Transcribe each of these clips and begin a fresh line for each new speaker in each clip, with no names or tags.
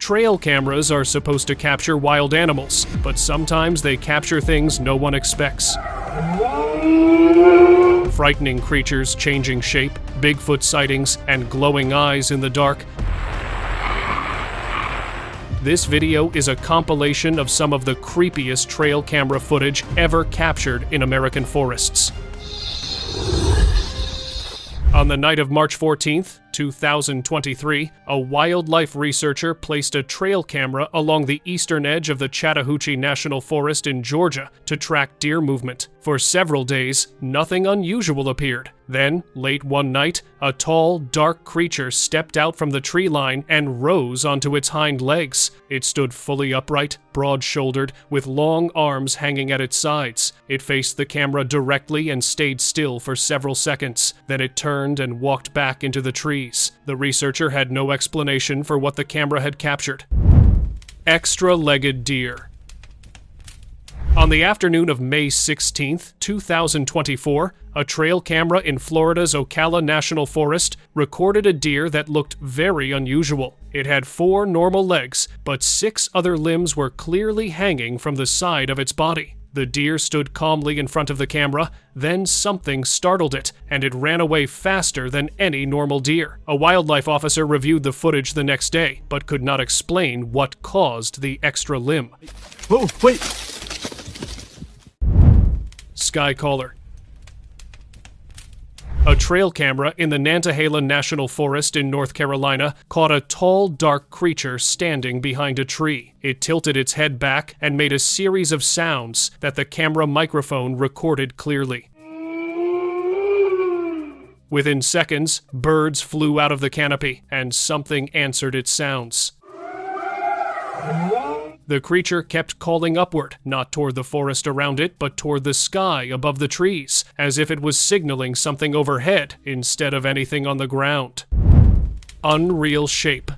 Trail cameras are supposed to capture wild animals, but sometimes they capture things no one expects. Frightening creatures changing shape, Bigfoot sightings, and glowing eyes in the dark. This video is a compilation of some of the creepiest trail camera footage ever captured in American forests. On the night of March 14th, 2023, a wildlife researcher placed a trail camera along the eastern edge of the Chattahoochee National Forest in Georgia to track deer movement. For several days, nothing unusual appeared. Then, late one night, a tall, dark creature stepped out from the tree line and rose onto its hind legs. It stood fully upright, broad-shouldered, with long arms hanging at its sides. It faced the camera directly and stayed still for several seconds. Then it turned and walked back into the trees. The researcher had no explanation for what the camera had captured. Extra-legged deer. On the afternoon of May 16, 2024, a trail camera in Florida's Ocala National Forest recorded a deer that looked very unusual. It had 4 normal legs, but 6 other limbs were clearly hanging from the side of its body. The deer stood calmly in front of the camera, then something startled it, and it ran away faster than any normal deer. A wildlife officer reviewed the footage the next day, but could not explain what caused the extra limb.
Whoa, wait!
Skycaller. A trail camera in the Nantahala National Forest in North Carolina caught a tall, dark creature standing behind a tree. It tilted its head back and made a series of sounds that the camera microphone recorded clearly. Within seconds, birds flew out of the canopy, and something answered its sounds. The creature kept calling upward, not toward the forest around it, but toward the sky above the trees, as if it was signaling something overhead instead of anything on the ground. Unreal shape.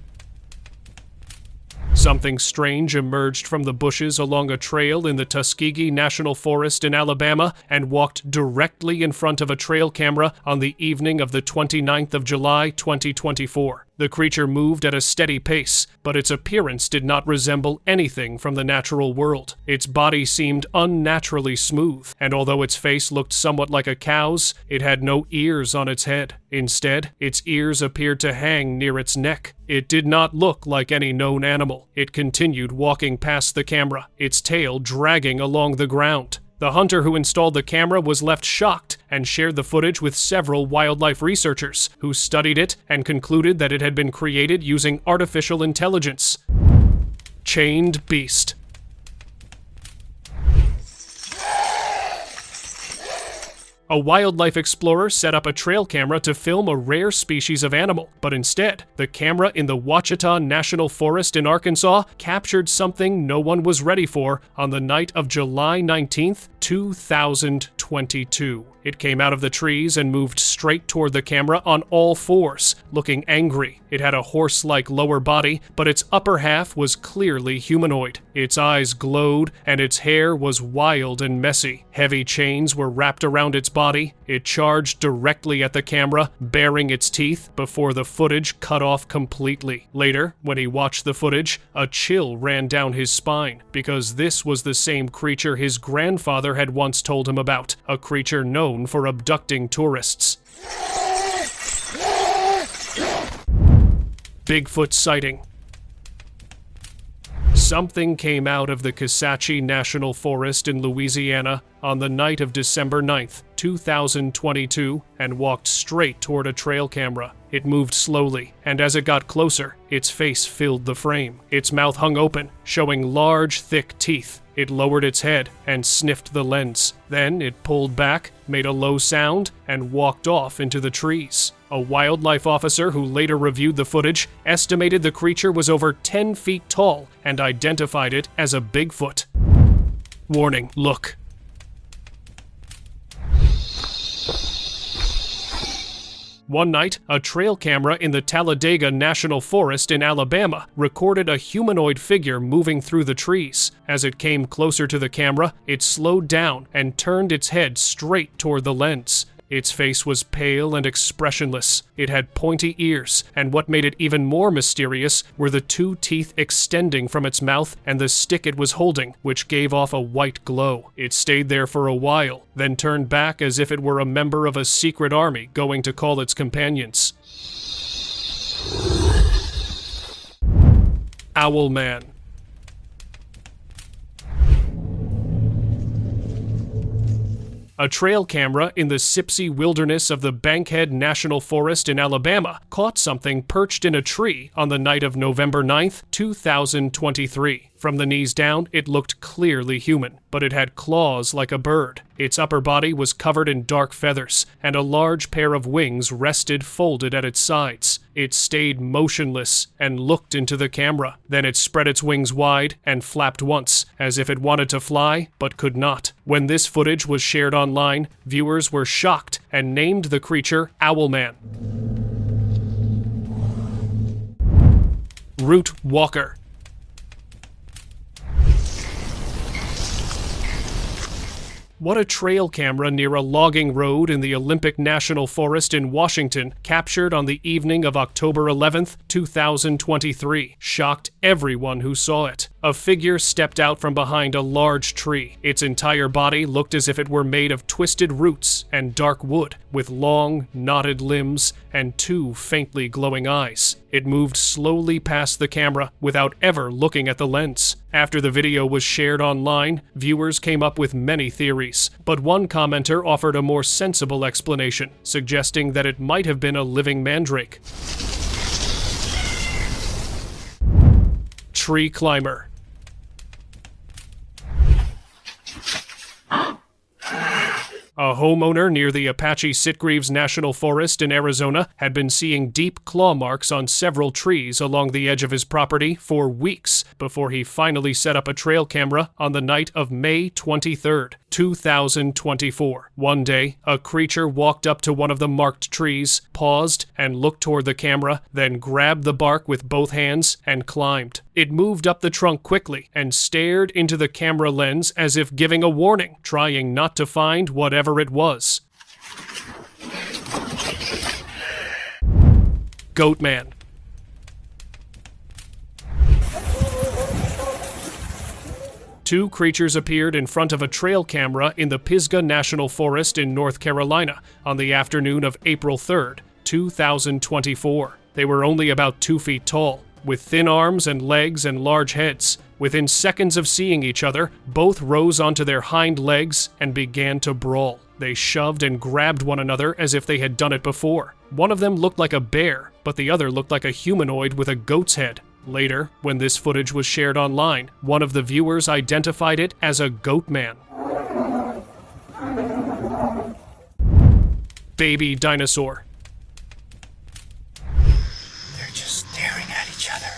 Something strange emerged from the bushes along a trail in the Tuskegee National Forest in Alabama and walked directly in front of a trail camera on the evening of the 29th of July, 2024. The creature moved at a steady pace, but its appearance did not resemble anything from the natural world. Its body seemed unnaturally smooth, and although its face looked somewhat like a cow's, it had no ears on its head. Instead, its ears appeared to hang near its neck. It did not look like any known animal. It continued walking past the camera, its tail dragging along the ground. The hunter who installed the camera was left shocked and shared the footage with several wildlife researchers who studied it and concluded that it had been created using artificial intelligence. Chained beast. A wildlife explorer set up a trail camera to film a rare species of animal, but instead, the camera in the Ouachita National Forest in Arkansas captured something no one was ready for on the night of July 19th, 2022. It came out of the trees and moved straight toward the camera on all fours, looking angry. It had a horse-like lower body, but its upper half was clearly humanoid. Its eyes glowed, and its hair was wild and messy. Heavy chains were wrapped around its body. It charged directly at the camera, baring its teeth before the footage cut off completely. Later, when he watched the footage, a chill ran down his spine, because this was the same creature his grandfather had once told him about, a creature known for abducting tourists. Bigfoot sighting. Something came out of the Kisatchie National Forest in Louisiana on the night of December 9th, 2022, and walked straight toward a trail camera. It moved slowly, and as it got closer, its face filled the frame. Its mouth hung open, showing large, thick teeth. It lowered its head and sniffed the lens. Then it pulled back, made a low sound, and walked off into the trees. A wildlife officer who later reviewed the footage estimated the creature was over 10 feet tall and identified it as a Bigfoot. Warning, look. One night, a trail camera in the Talladega National Forest in Alabama recorded a humanoid figure moving through the trees. As it came closer to the camera, it slowed down and turned its head straight toward the lens. Its face was pale and expressionless. It had pointy ears, and what made it even more mysterious were the two teeth extending from its mouth and the stick it was holding, which gave off a white glow. It stayed there for a while, then turned back as if it were a member of a secret army going to call its companions. Owl Man. A trail camera in the Sipsey wilderness of the Bankhead National Forest in Alabama caught something perched in a tree on the night of November 9th, 2023. From the knees down, it looked clearly human, but it had claws like a bird. Its upper body was covered in dark feathers, and a large pair of wings rested folded at its sides. It stayed motionless and looked into the camera. Then it spread its wings wide and flapped once, as if it wanted to fly, but could not. When this footage was shared online, viewers were shocked and named the creature Owlman. Root Walker. What a trail camera near a logging road in the Olympic National Forest in Washington captured on the evening of October 11th, 2023, shocked everyone who saw it. A figure stepped out from behind a large tree. Its entire body looked as if it were made of twisted roots and dark wood, with long, knotted limbs and two faintly glowing eyes. It moved slowly past the camera without ever looking at the lens. After the video was shared online, viewers came up with many theories, but one commenter offered a more sensible explanation, suggesting that it might have been a living mandrake. Tree Climber. A homeowner near the Apache Sitgreaves National Forest in Arizona had been seeing deep claw marks on several trees along the edge of his property for weeks before he finally set up a trail camera on the night of May 23rd, 2024. One day, a creature walked up to one of the marked trees, paused, and looked toward the camera, then grabbed the bark with both hands and climbed. It moved up the trunk quickly and stared into the camera lens as if giving a warning, trying not to find whatever it was. Goatman. Two creatures appeared in front of a trail camera in the Pisgah National Forest in North Carolina on the afternoon of April 3rd, 2024. They were only about 2 feet tall, with thin arms and legs and large heads. Within seconds of seeing each other, both rose onto their hind legs and began to brawl. They shoved and grabbed one another as if they had done it before. One of them looked like a bear, but the other looked like a humanoid with a goat's head. Later, when this footage was shared online, one of the viewers identified it as a goat man. Baby dinosaur.
They're just staring at each other.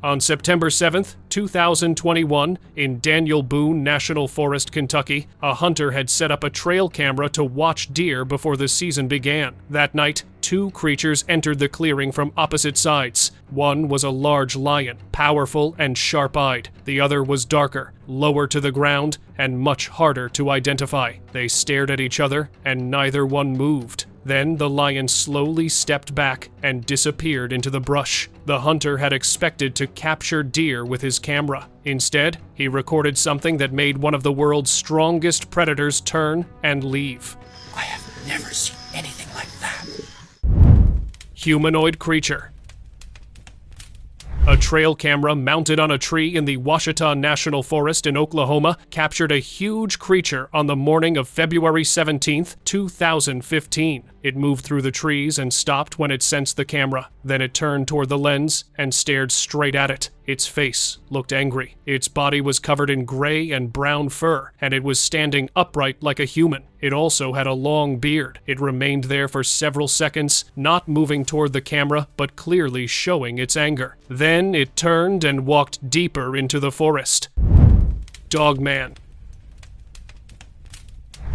On September 7th, 2021, in Daniel Boone National Forest, Kentucky, a hunter had set up a trail camera to watch deer before the season began. That night, two creatures entered the clearing from opposite sides. One was a large lion, powerful and sharp-eyed. The other was darker, lower to the ground, and much harder to identify. They stared at each other, and neither one moved. Then the lion slowly stepped back and disappeared into the brush. The hunter had expected to capture deer with his camera. Instead, he recorded something that made one of the world's strongest predators turn and leave.
I have never seen anything like that.
Humanoid creature. A trail camera mounted on a tree in the Ouachita National Forest in Oklahoma captured a huge creature on the morning of February 17th, 2015. It moved through the trees and stopped when it sensed the camera. Then it turned toward the lens and stared straight at it. Its face looked angry. Its body was covered in gray and brown fur, and it was standing upright like a human. It also had a long beard. It remained there for several seconds, not moving toward the camera, but clearly showing its anger. Then it turned and walked deeper into the forest. Dogman.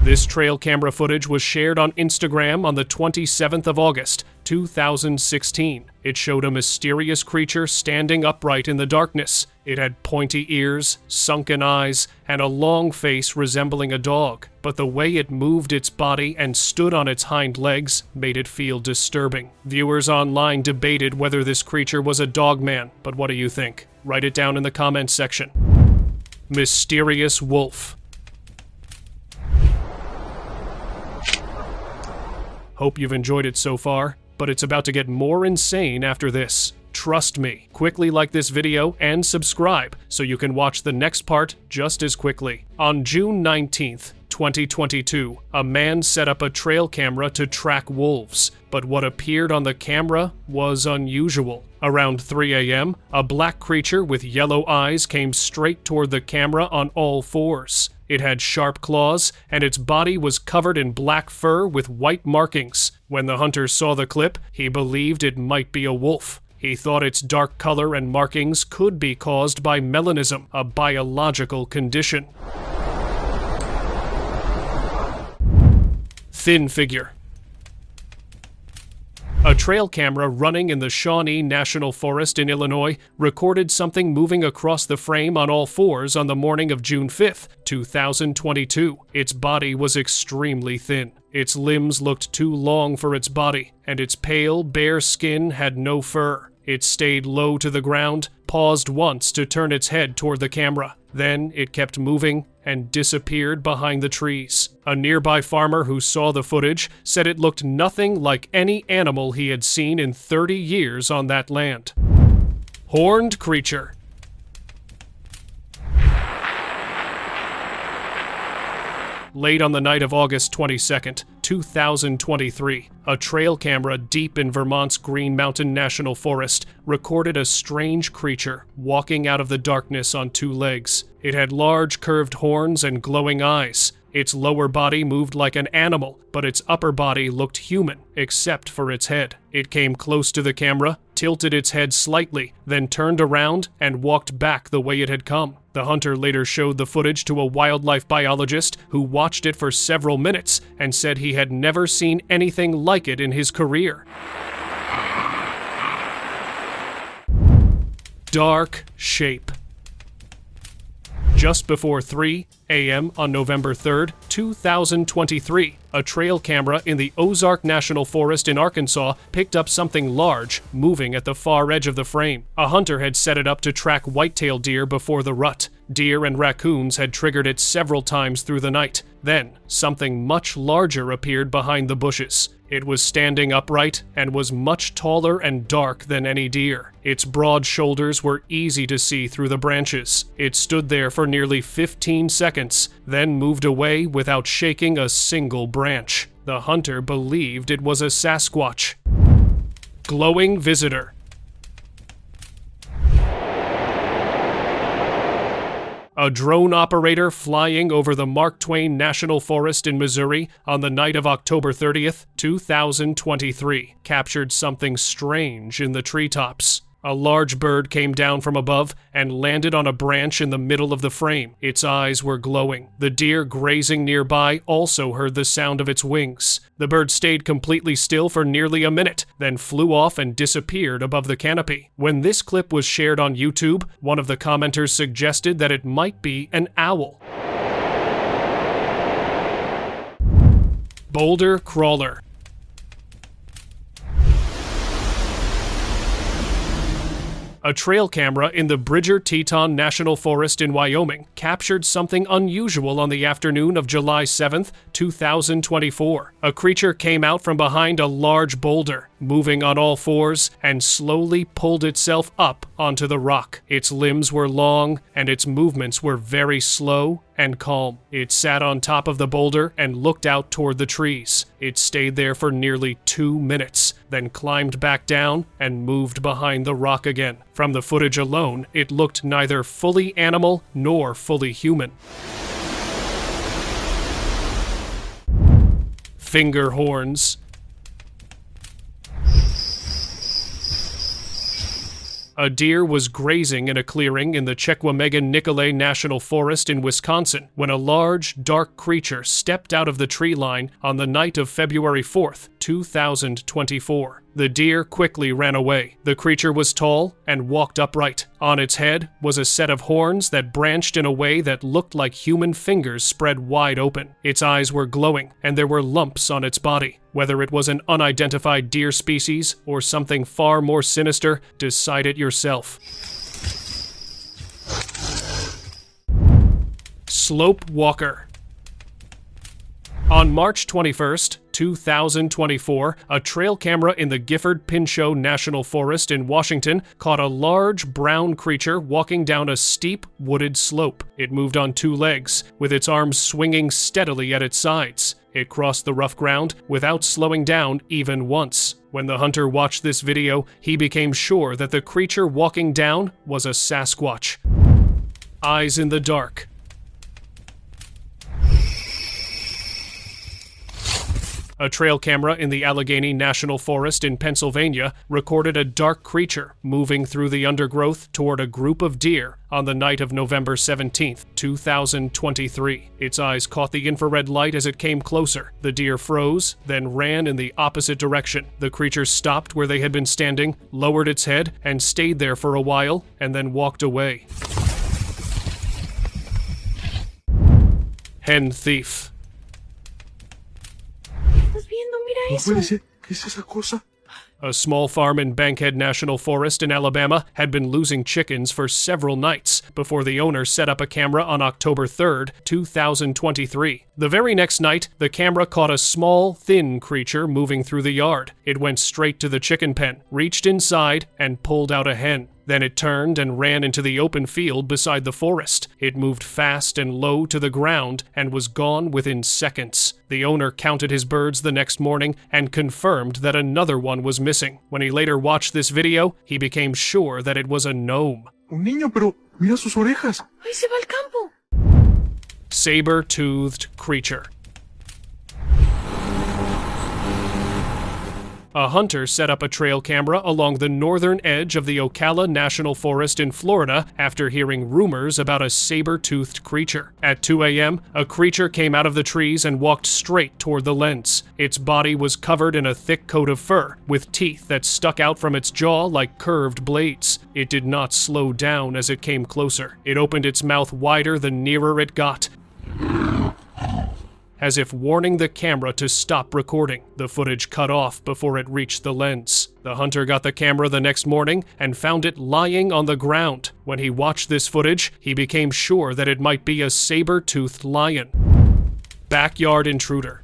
This trail camera footage was shared on Instagram on the 27th of August, 2016. It showed a mysterious creature standing upright in the darkness. It had pointy ears, sunken eyes, and a long face resembling a dog. But the way it moved its body and stood on its hind legs made it feel disturbing. Viewers online debated whether this creature was a dogman, but what do you think? Write it down in the comments section. Mysterious wolf. Hope you've enjoyed it so far, but it's about to get more insane after this. Trust me. Quickly like this video and subscribe so you can watch the next part just as quickly. On June 19th, 2022, a man set up a trail camera to track wolves, but what appeared on the camera was unusual. Around 3 a.m., a black creature with yellow eyes came straight toward the camera on all fours. It had sharp claws, and its body was covered in black fur with white markings. When the hunter saw the clip, he believed it might be a wolf. He thought its dark color and markings could be caused by melanism, a biological condition. Thin figure. A trail camera running in the Shawnee National Forest in Illinois recorded something moving across the frame on all fours on the morning of June 5th, 2022. Its body was extremely thin. Its limbs looked too long for its body, and its pale, bare skin had no fur. It stayed low to the ground, paused once to turn its head toward the camera. Then it kept moving and disappeared behind the trees. A nearby farmer who saw the footage said it looked nothing like any animal he had seen in 30 years on that land. Horned creature. Late on the night of August 22nd, 2023, a trail camera deep in Vermont's Green Mountain National Forest recorded a strange creature walking out of the darkness on two legs. It had large curved horns and glowing eyes. Its lower body moved like an animal, but its upper body looked human, except for its head. It came close to the camera, tilted its head slightly, then turned around and walked back the way it had come. The hunter later showed the footage to a wildlife biologist who watched it for several minutes and said he had never seen anything like it in his career. Dark shape. Just before 3 a.m. on November 3rd, 2023, a trail camera in the Ozark National Forest in Arkansas picked up something large moving at the far edge of the frame. A hunter had set it up to track whitetail deer before the rut. Deer and raccoons had triggered it several times through the night. Then, something much larger appeared behind the bushes. It was standing upright and was much taller and dark than any deer. Its broad shoulders were easy to see through the branches. It stood there for nearly 15 seconds, then moved away without shaking a single branch. The hunter believed it was a Sasquatch. Glowing visitor. A drone operator flying over the Mark Twain National Forest in Missouri on the night of October 30th, 2023, captured something strange in the treetops. A large bird came down from above and landed on a branch in the middle of the frame. Its eyes were glowing. The deer grazing nearby also heard the sound of its wings. The bird stayed completely still for nearly a minute, then flew off and disappeared above the canopy. When this clip was shared on YouTube, one of the commenters suggested that it might be an owl. Boulder crawler. A trail camera in the Bridger-Teton National Forest in Wyoming captured something unusual on the afternoon of July 7th, 2024. A creature came out from behind a large boulder, moving on all fours, and slowly pulled itself up onto the rock. Its limbs were long, and its movements were very slow and calm. It sat on top of the boulder and looked out toward the trees. It stayed there for nearly 2 minutes, then climbed back down and moved behind the rock again. From the footage alone, it looked neither fully animal nor fully human. Finger horns. A deer was grazing in a clearing in the Chequamegon-Nicolet National Forest in Wisconsin when a large, dark creature stepped out of the tree line on the night of February 4th, 2024. The deer quickly ran away. The creature was tall and walked upright. On its head was a set of horns that branched in a way that looked like human fingers spread wide open. Its eyes were glowing, and there were lumps on its body. Whether it was an unidentified deer species or something far more sinister, decide it yourself. Slope Walker. On March 21st, 2024, a trail camera in the Gifford-Pinchot National Forest in Washington caught a large brown creature walking down a steep, wooded slope. It moved on two legs, with its arms swinging steadily at its sides. It crossed the rough ground without slowing down even once. When the hunter watched this video, he became sure that the creature walking down was a Sasquatch. Eyes in the dark. A trail camera in the Allegheny National Forest in Pennsylvania recorded a dark creature moving through the undergrowth toward a group of deer on the night of November 17, 2023. Its eyes caught the infrared light as it came closer. The deer froze, then ran in the opposite direction. The creature stopped where they had been standing, lowered its head, and stayed there for a while, and then walked away. Hen thief.
No puede ser. ¿Qué es esa cosa?
A small farm in Bankhead National Forest in Alabama had been losing chickens for several nights before the owner set up a camera on October 3rd, 2023. The very next night, the camera caught a small, thin creature moving through the yard. It went straight to the chicken pen, reached inside, and pulled out a hen. Then it turned and ran into the open field beside the forest. It moved fast and low to the ground and was gone within seconds. The owner counted his birds the next morning and confirmed that another one was missing. When he later watched this video, he became sure that it was a gnome.
Un niño, pero mira sus orejas.
¡Ay, se va al campo!
Saber-toothed creature. A hunter set up a trail camera along the northern edge of the Ocala National Forest in Florida after hearing rumors about a saber-toothed creature. At 2 a.m., a creature came out of the trees and walked straight toward the lens. Its body was covered in a thick coat of fur, with teeth that stuck out from its jaw like curved blades. It did not slow down as it came closer. It opened its mouth wider the nearer it got, as if warning the camera to stop recording. The footage cut off before it reached the lens. The hunter got the camera the next morning and found it lying on the ground. When he watched this footage, he became sure that it might be a saber-toothed lion. Backyard intruder.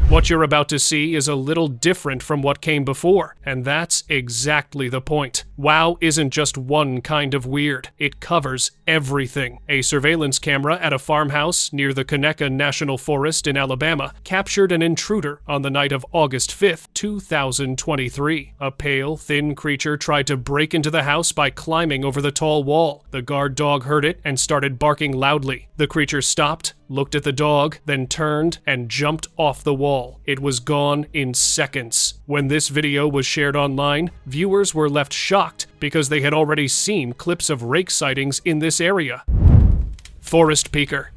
What you're about to see is a little different from what came before, and that's exactly the point. WoW isn't just one kind of weird. It covers everything. A surveillance camera at a farmhouse near the Conecuh National Forest in Alabama captured an intruder on the night of August 5th, 2023. A pale, thin creature tried to break into the house by climbing over the tall wall. The guard dog heard it and started barking loudly. The creature stopped, looked at the dog, then turned and jumped off the wall. It was gone in seconds. When this video was shared online, viewers were left shocked because they had already seen clips of rake sightings in this area. Forest peaker.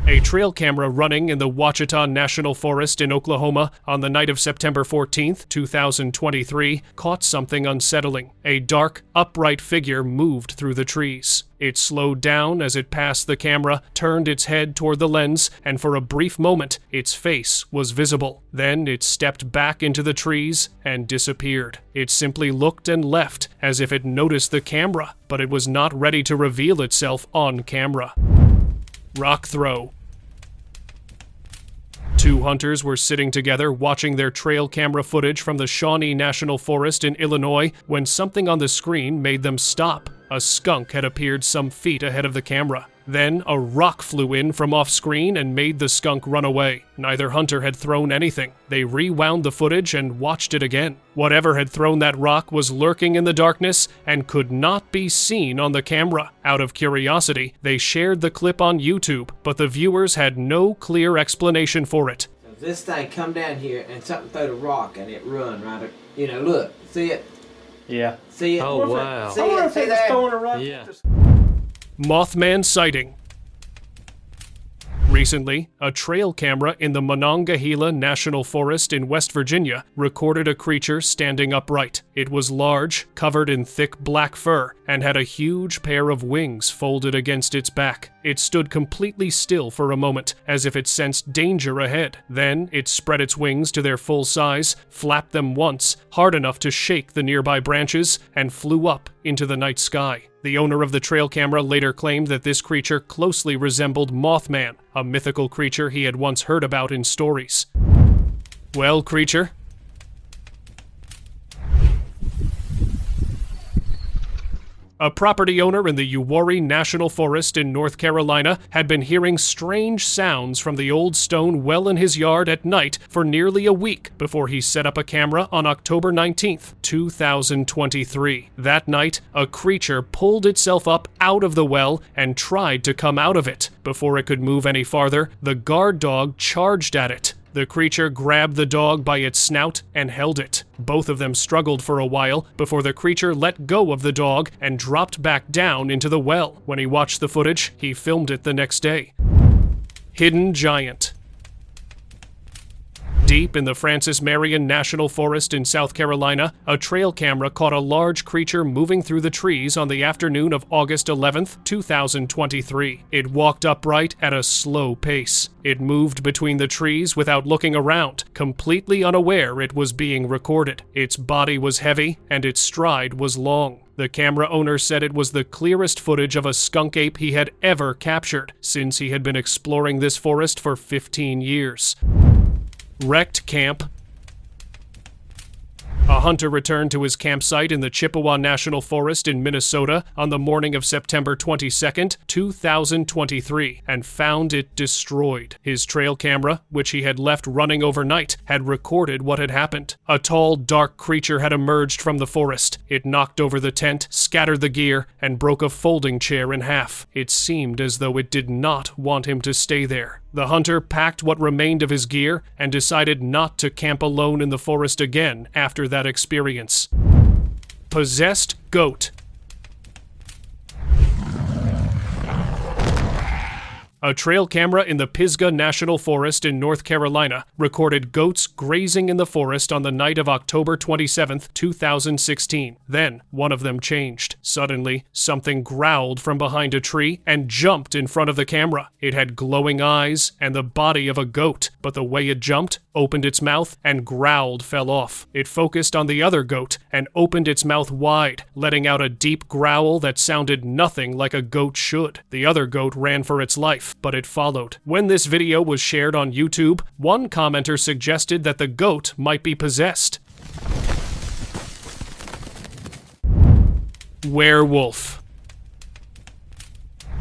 A trail camera running in the Ouachita National Forest in Oklahoma on the night of September 14th, 2023, caught something unsettling. A dark, upright figure moved through the trees. It slowed down as it passed the camera, turned its head toward the lens, and for a brief moment, its face was visible. Then it stepped back into the trees and disappeared. It simply looked and left, as if it noticed the camera, but it was not ready to reveal itself on camera. Rock throw. Two hunters were sitting together watching their trail camera footage from the Shawnee National Forest in Illinois when something on the screen made them stop. A skunk had appeared some feet ahead of the camera. Then a rock flew in from off-screen and made the skunk run away. Neither hunter had thrown anything. They rewound the footage and watched it again. Whatever had thrown that rock was lurking in the darkness and could not be seen on the camera. Out of curiosity, they shared the clip on YouTube, but the viewers had no clear explanation for it.
This thing come down here and something threw the rock and it run right. You know, look, see it?
Yeah.
See it?
Oh, wow.
See it? See that?
throwing a rock.
Yeah.
Mothman sighting. Recently, a trail camera in the Monongahela National Forest in West Virginia recorded a creature standing upright. It was large, covered in thick black fur, and had a huge pair of wings folded against its back. It stood completely still for a moment, as if it sensed danger ahead. Then it spread its wings to their full size, flapped them once, hard enough to shake the nearby branches, and flew up into the night sky. The owner of the trail camera later claimed that this creature closely resembled Mothman, a mythical creature he had once heard about in stories. Well, creature? A property owner in the Uwharrie National Forest in North Carolina had been hearing strange sounds from the old stone well in his yard at night for nearly a week before he set up a camera on October 19th, 2023. That night, a creature pulled itself up out of the well and tried to come out of it. Before it could move any farther, the guard dog charged at it. The creature grabbed the dog by its snout and held it. Both of them struggled for a while before the creature let go of the dog and dropped back down into the well. When he watched the footage, he filmed it the next day. Hidden giant. Deep in the Francis Marion National Forest in South Carolina, a trail camera caught a large creature moving through the trees on the afternoon of August 11th, 2023. It walked upright at a slow pace. It moved between the trees without looking around, completely unaware it was being recorded. Its body was heavy, and its stride was long. The camera owner said it was the clearest footage of a skunk ape he had ever captured, since he had been exploring this forest for 15 years. Wrecked camp. A hunter returned to his campsite in the Chippewa National Forest in Minnesota on the morning of September 22, 2023, and found it destroyed. His trail camera, which he had left running overnight, had recorded what had happened. A tall, dark creature had emerged from the forest. It knocked over the tent, scattered the gear, and broke a folding chair in half. It seemed as though it did not want him to stay there. The hunter packed what remained of his gear and decided not to camp alone in the forest again after that experience. Possessed goat. A trail camera in the Pisgah National Forest in North Carolina recorded goats grazing in the forest on the night of October 27, 2016. Then, one of them changed. Suddenly, something growled from behind a tree and jumped in front of the camera. It had glowing eyes and the body of a goat, but the way it jumped, opened its mouth, and growled fell off. It focused on the other goat and opened its mouth wide, letting out a deep growl that sounded nothing like a goat should. The other goat ran for its life, but it followed. When this video was shared on YouTube, one commenter suggested that the goat might be possessed. Werewolf.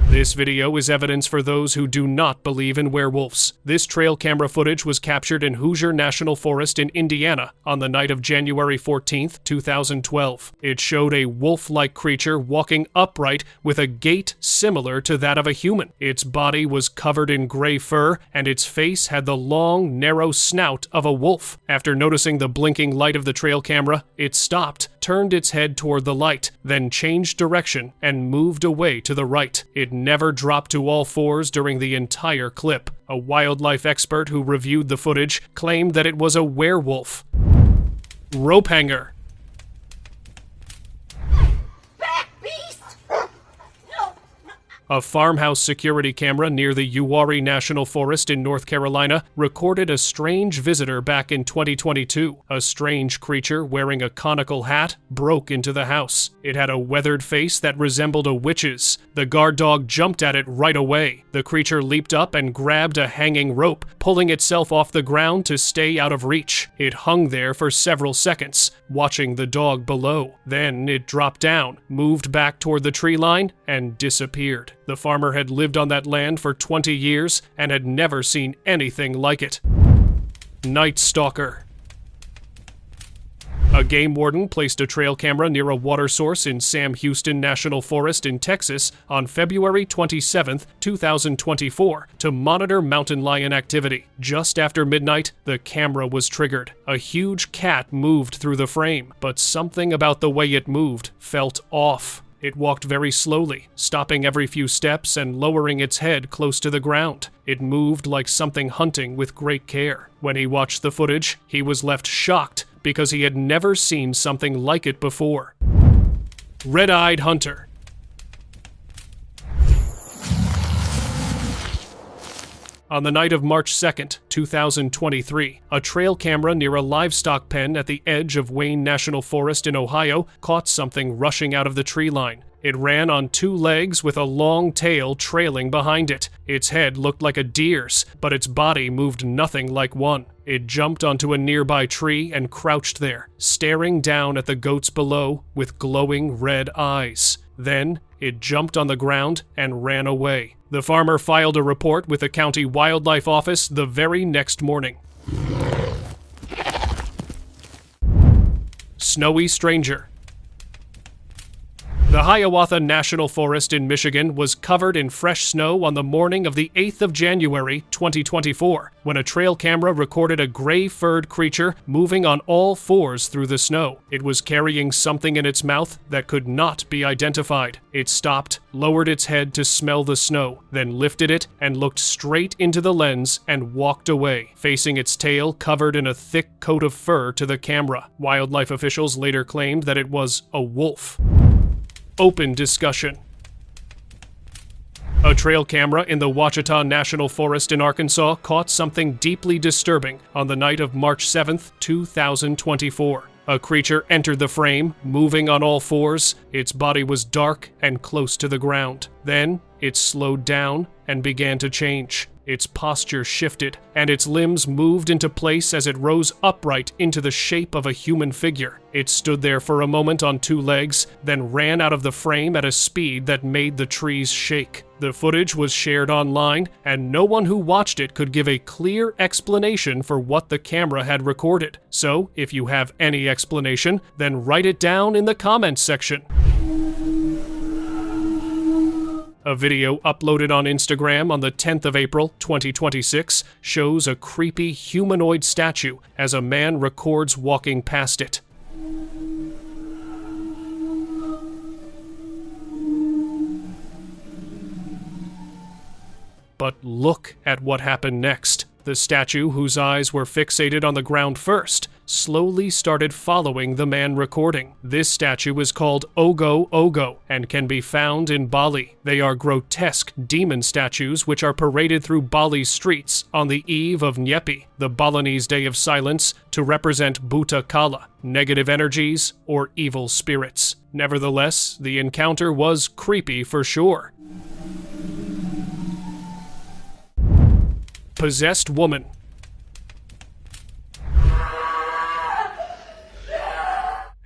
This video is evidence for those who do not believe in werewolves. This trail camera footage was captured in Hoosier National Forest in Indiana on the night of January 14th, 2012. It showed a wolf-like creature walking upright with a gait similar to that of a human. Its body was covered in gray fur, and its face had the long, narrow snout of a wolf. After noticing the blinking light of the trail camera, it stopped, turned its head toward the light, then changed direction and moved away to the right. It never dropped to all fours during the entire clip. A wildlife expert who reviewed the footage claimed that it was a werewolf. Rope hanger. A farmhouse security camera near the Uwharrie National Forest in North Carolina recorded a strange visitor back in 2022. A strange creature wearing a conical hat broke into the house. It had a weathered face that resembled a witch's. The guard dog jumped at it right away. The creature leaped up and grabbed a hanging rope, pulling itself off the ground to stay out of reach. It hung there for several seconds, watching the dog below. Then it dropped down, moved back toward the tree line, and disappeared. The farmer had lived on that land for 20 years and had never seen anything like it. Night Stalker. A game warden placed a trail camera near a water source in Sam Houston National Forest in Texas on February 27, 2024, to monitor mountain lion activity. Just after midnight, the camera was triggered. A huge cat moved through the frame, but something about the way it moved felt off. It walked very slowly, stopping every few steps and lowering its head close to the ground. It moved like something hunting with great care. When he watched the footage, he was left shocked because he had never seen something like it before. Red-eyed hunter. On the night of March 2nd, 2023, a trail camera near a livestock pen at the edge of Wayne National Forest in Ohio caught something rushing out of the tree line. It ran on two legs with a long tail trailing behind it. Its head looked like a deer's, but its body moved nothing like one. It jumped onto a nearby tree and crouched there, staring down at the goats below with glowing red eyes. Then, it jumped on the ground and ran away. The farmer filed a report with the county wildlife office the very next morning. Snowy stranger. The Hiawatha National Forest in Michigan was covered in fresh snow on the morning of the 8th of January, 2024, when a trail camera recorded a gray-furred creature moving on all fours through the snow. It was carrying something in its mouth that could not be identified. It stopped, lowered its head to smell the snow, then lifted it and looked straight into the lens and walked away, facing its tail covered in a thick coat of fur to the camera. Wildlife officials later claimed that it was a wolf. Open discussion. A trail camera in the Ouachita National Forest in Arkansas caught something deeply disturbing on the night of March 7th, 2024. A creature entered the frame, moving on all fours. Its body was dark and close to the ground. Then, it slowed down and began to change. Its posture shifted, and its limbs moved into place as it rose upright into the shape of a human figure. It stood there for a moment on two legs, then ran out of the frame at a speed that made the trees shake. The footage was shared online, and no one who watched it could give a clear explanation for what the camera had recorded. So, if you have any explanation, then write it down in the comments section. A video uploaded on Instagram on the 10th of April, 2026, shows a creepy humanoid statue as a man records walking past it. But look at what happened next. The statue, whose eyes were fixated on the ground first, slowly started following the man recording. This statue is called Ogo Ogo and can be found in Bali. They are grotesque demon statues which are paraded through Bali's streets on the eve of Nyepi, the Balinese Day of Silence, to represent Bhuta Kala, negative energies or evil spirits. Nevertheless, the encounter was creepy for sure. Possessed woman.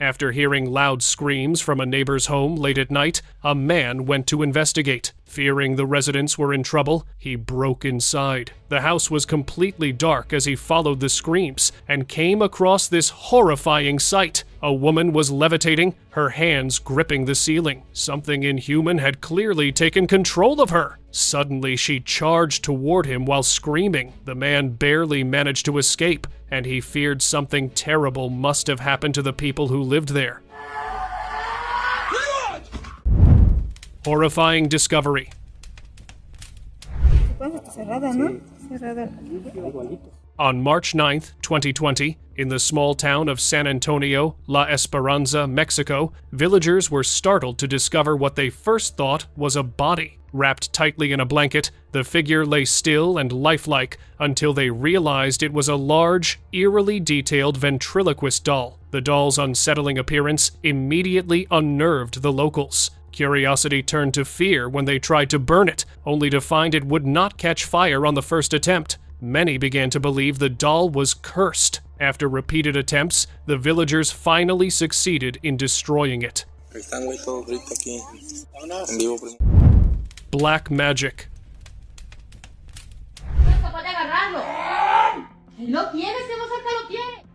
After hearing loud screams from a neighbor's home late at night, a man went to investigate. Fearing the residents were in trouble, he broke inside. The house was completely dark as he followed the screams and came across this horrifying sight. A woman was levitating, her hands gripping the ceiling. Something inhuman had clearly taken control of her. Suddenly, she charged toward him while screaming. The man barely managed to escape, and he feared something terrible must have happened to the people who lived there. Horrifying discovery. On March 9th, 2020, in the small town of San Antonio, La Esperanza, Mexico, villagers were startled to discover what they first thought was a body. Wrapped tightly in a blanket, the figure lay still and lifelike until they realized it was a large, eerily detailed ventriloquist doll. The doll's unsettling appearance immediately unnerved the locals. Curiosity turned to fear when they tried to burn it, only to find it would not catch fire on the first attempt. Many began to believe the doll was cursed. After repeated attempts, the villagers finally succeeded in destroying it. Black magic.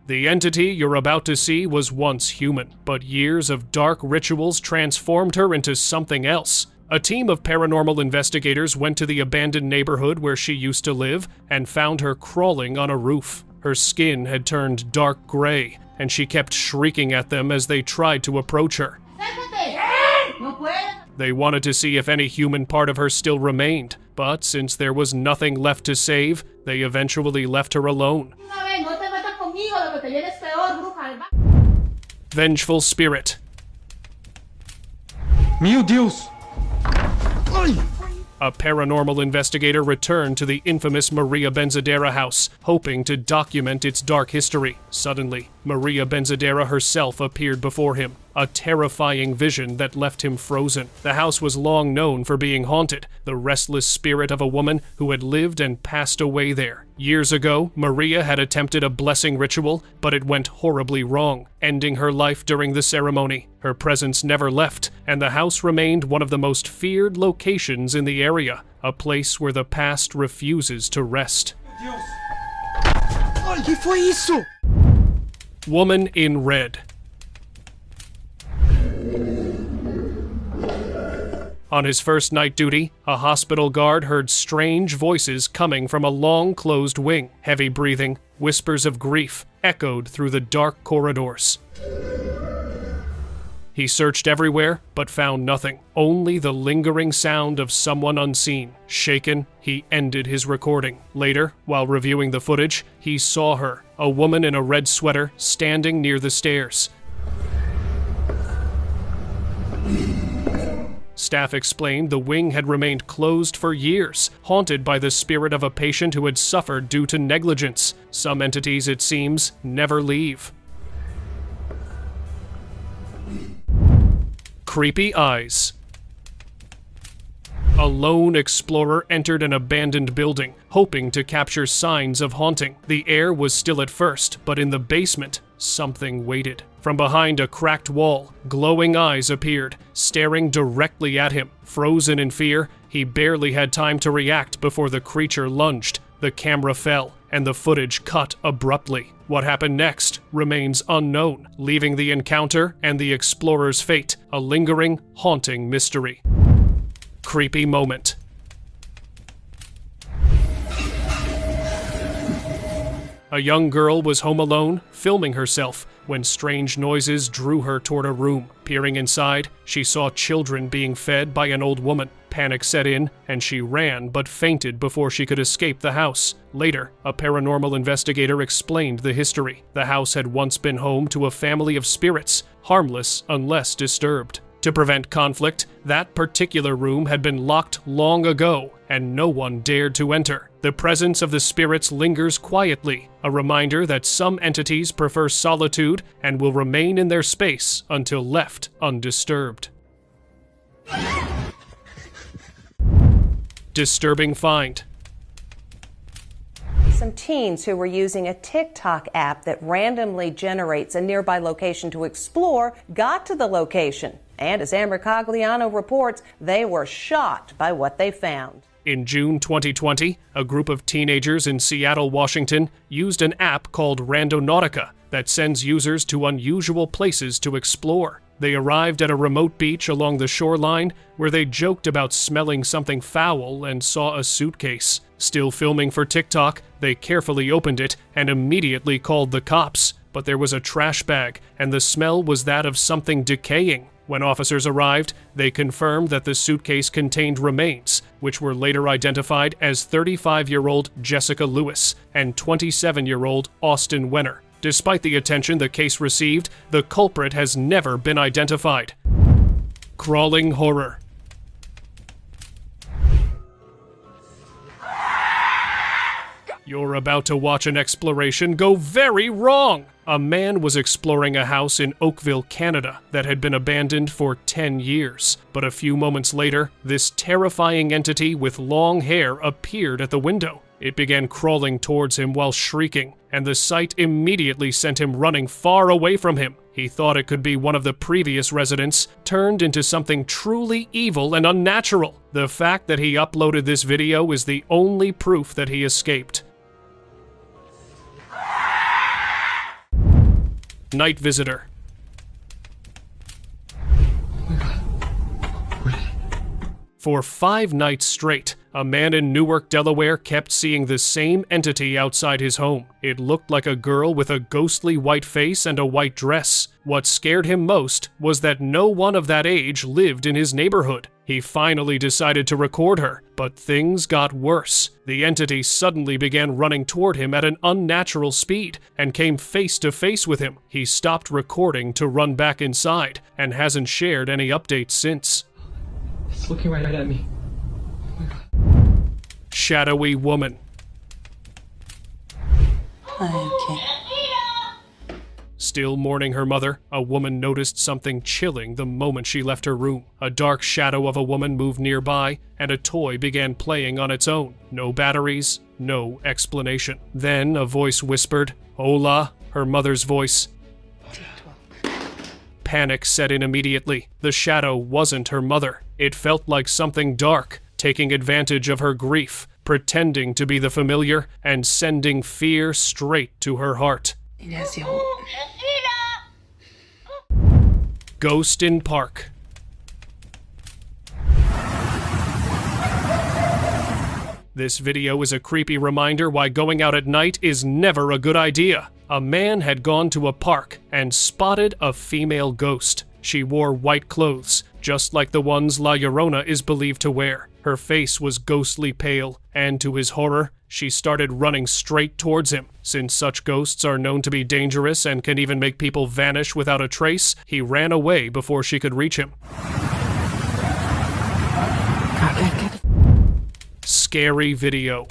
The entity you're about to see was once human, but years of dark rituals transformed her into something else. A team of paranormal investigators went to the abandoned neighborhood where she used to live and found her crawling on a roof. Her skin had turned dark gray, and she kept shrieking at them as they tried to approach her. They wanted to see if any human part of her still remained, but since there was nothing left to save, they eventually left her alone. Vengeful spirit.
Meu Deus! Ai!
A paranormal investigator returned to the infamous Maria Benzadera house, hoping to document its dark history. Suddenly, Maria Benzadera herself appeared before him, a terrifying vision that left him frozen. The house was long known for being haunted, the restless spirit of a woman who had lived and passed away there. Years ago, Maria had attempted a blessing ritual, but it went horribly wrong, ending her life during the ceremony. Her presence never left, and the house remained one of the most feared locations in the area, a place where the past refuses to rest.
Deus! Ai, que foi isso?
Woman in red. On his first night duty, a hospital guard heard strange voices coming from a long closed wing. Heavy breathing, whispers of grief echoed through the dark corridors. He searched everywhere, but found nothing. Only the lingering sound of someone unseen. Shaken, he ended his recording. Later, while reviewing the footage, he saw her, a woman in a red sweater, standing near the stairs. Staff explained the wing had remained closed for years, haunted by the spirit of a patient who had suffered due to negligence. Some entities, it seems, never leave. Creepy eyes. A lone explorer entered an abandoned building, hoping to capture signs of haunting. The air was still at first, but in the basement, something waited. From behind a cracked wall, glowing eyes appeared, staring directly at him. Frozen in fear, he barely had time to react before the creature lunged. The camera fell, and the footage cut abruptly. What happened next remains unknown, leaving the encounter and the explorer's fate a lingering, haunting mystery. Creepy moment. A young girl was home alone, filming herself, when strange noises drew her toward a room. Peering inside, she saw children being fed by an old woman. Panic set in, and she ran but fainted before she could escape the house. Later, a paranormal investigator explained the history. The house had once been home to a family of spirits, harmless unless disturbed. To prevent conflict, that particular room had been locked long ago, and no one dared to enter. The presence of the spirits lingers quietly, a reminder that some entities prefer solitude and will remain in their space until left undisturbed. Disturbing find.
Some teens who were using a TikTok app that randomly generates a nearby location to explore got to the location. And as Amber Cogliano reports, they were shocked by what they found.
In June 2020, a group of teenagers in Seattle, Washington, used an app called Randonautica that sends users to unusual places to explore. They arrived at a remote beach along the shoreline where they joked about smelling something foul and saw a suitcase. Still filming for TikTok, they carefully opened it and immediately called the cops. But there was a trash bag, and the smell was that of something decaying. When officers arrived, they confirmed that the suitcase contained remains, which were later identified as 35-year-old Jessica Lewis and 27-year-old Austin Wenner. Despite the attention the case received, the culprit has never been identified. Crawling horror. You're about to watch an exploration go very wrong! A man was exploring a house in Oakville, Canada that had been abandoned for 10 years. But a few moments later, this terrifying entity with long hair appeared at the window. It began crawling towards him while shrieking, and the sight immediately sent him running far away from him. He thought it could be one of the previous residents, turned into something truly evil and unnatural. The fact that he uploaded this video is the only proof that he escaped. Night visitor. For 5 nights straight, a man in Newark, Delaware kept seeing the same entity outside his home. It looked like a girl with a ghostly white face and a white dress. What scared him most was that no one of that age lived in his neighborhood. He finally decided to record her, but things got worse. The entity suddenly began running toward him at an unnatural speed and came face to face with him. He stopped recording to run back inside and hasn't shared any updates since.
It's looking right at me.
Shadowy woman. Still mourning her mother, a woman noticed something chilling the moment she left her room. A dark shadow of a woman moved nearby, and a toy began playing on its own. No batteries, no explanation. Then a voice whispered, "Hola," her mother's voice. Panic set in immediately. The shadow wasn't her mother. It felt like something dark, taking advantage of her grief, pretending to be the familiar, and sending fear straight to her heart. Ghost in Park. This video is a creepy reminder why going out at night is never a good idea. A man had gone to a park and spotted a female ghost. She wore white clothes, just like the ones La Llorona is believed to wear. Her face was ghostly pale, and to his horror, she started running straight towards him. Since such ghosts are known to be dangerous and can even make people vanish without a trace, he ran away before she could reach him. Scary video.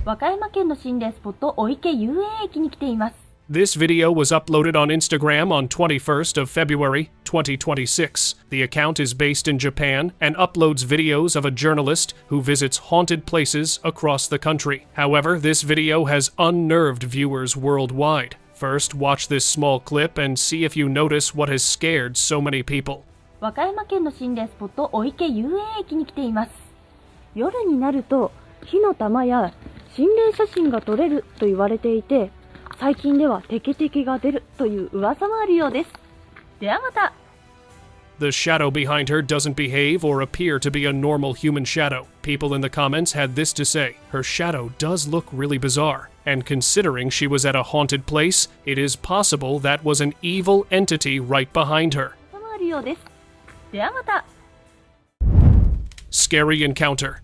和歌山県の心霊スポット御池遊園駅に来ています。
This video was uploaded on Instagram on 21st of February, 2026. The account is based in Japan and uploads videos of a journalist who visits haunted places across the country. However, this video has unnerved viewers worldwide. First, watch this small clip and see if you notice what has scared so many people.
和歌山県の心霊スポット御池遊園駅に来ています。夜になると火の玉や心霊写真が撮れると言われていて、最近ではテケテケが出るという噂もあるようです。ではまた。
The shadow behind her doesn't behave or appear to be a normal human shadow. People in the comments had this to say: her shadow does look really bizarre, and considering she was at a haunted place, it is possible that was an evil entity right behind her.
もあるようです。ではまた。
Scary encounter.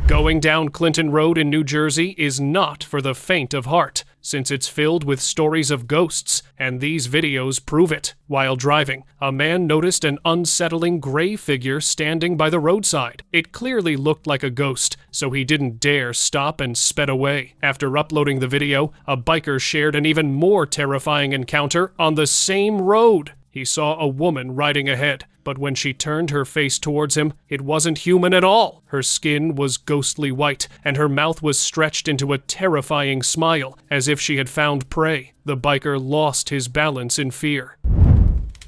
Going down Clinton Road in New Jersey is not for the faint of heart, since it's filled with stories of ghosts, and these videos prove it. While driving, a man noticed an unsettling gray figure standing by the roadside. It clearly looked like a ghost, so he didn't dare stop and sped away. After uploading the video, a biker shared an even more terrifying encounter on the same road. He saw a woman riding ahead, but when she turned her face towards him, it wasn't human at all. Her skin was ghostly white, and her mouth was stretched into a terrifying smile, as if she had found prey. The biker lost his balance in fear.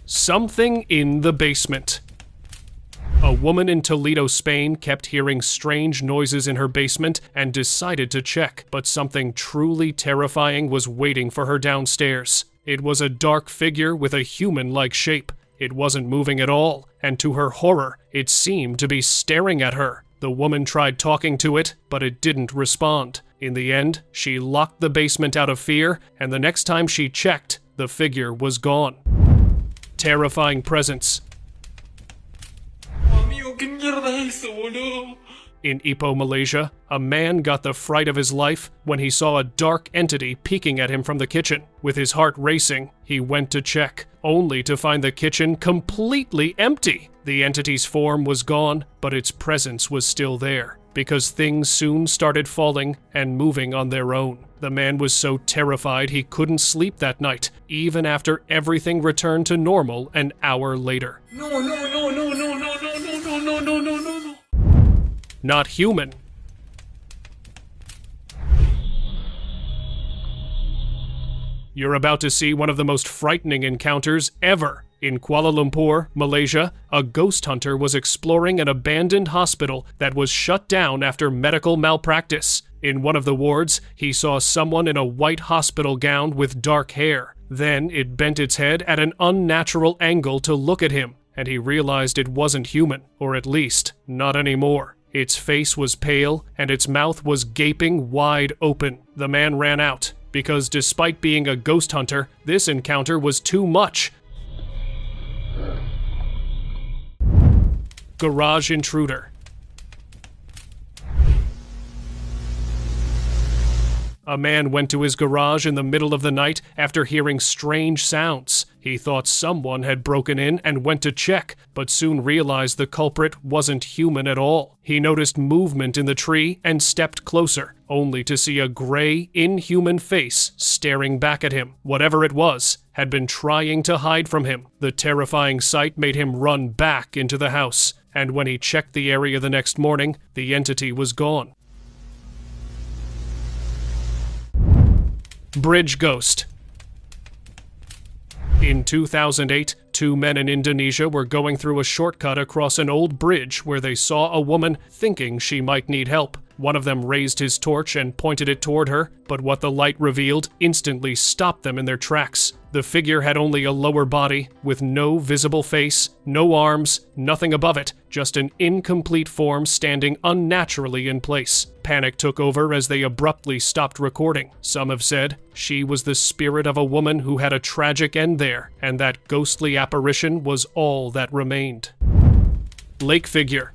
Something in the basement. A woman in Toledo, Spain kept hearing strange noises in her basement and decided to check, but something truly terrifying was waiting for her downstairs. It was a dark figure with a human-like shape. It wasn't moving at all, and to her horror, it seemed to be staring at her. The woman tried talking to it, but it didn't respond. In the end, she locked the basement out of fear, and the next time she checked, the figure was gone. Terrifying presence. In Ipoh, Malaysia, a man got the fright of his life when he saw a dark entity peeking at him from the kitchen. With his heart racing, he went to check, only to find the kitchen completely empty. The entity's form was gone, but its presence was still there, because things soon started falling and moving on their own. The man was so terrified he couldn't sleep that night, even after everything returned to normal an hour later. No. Not human. You're about to see one of the most frightening encounters ever. In Kuala Lumpur, Malaysia, a ghost hunter was exploring an abandoned hospital that was shut down after medical malpractice. In one of the wards, he saw someone in a white hospital gown with dark hair. Then it bent its head at an unnatural angle to look at him. and he realized it wasn't human, or at least, not anymore. Its face was pale, and its mouth was gaping wide open. The man ran out, because despite being a ghost hunter, this encounter was too much. Garage intruder. A man went to his garage in the middle of the night after hearing strange sounds. He thought someone had broken in and went to check, but soon realized the culprit wasn't human at all. He noticed movement in the tree and stepped closer, only to see a gray, inhuman face staring back at him. Whatever it was had been trying to hide from him. The terrifying sight made him run back into the house, and when he checked the area the next morning, the entity was gone. Bridge ghost. In 2008, two men in Indonesia were going through a shortcut across an old bridge where they saw a woman thinking she might need help. One of them raised his torch and pointed it toward her, but what the light revealed instantly stopped them in their tracks. The figure had only a lower body, with no visible face, no arms, nothing above it, just an incomplete form standing unnaturally in place. Panic took over as they abruptly stopped recording. Some have said she was the spirit of a woman who had a tragic end there, and that ghostly apparition was all that remained. Lake figure.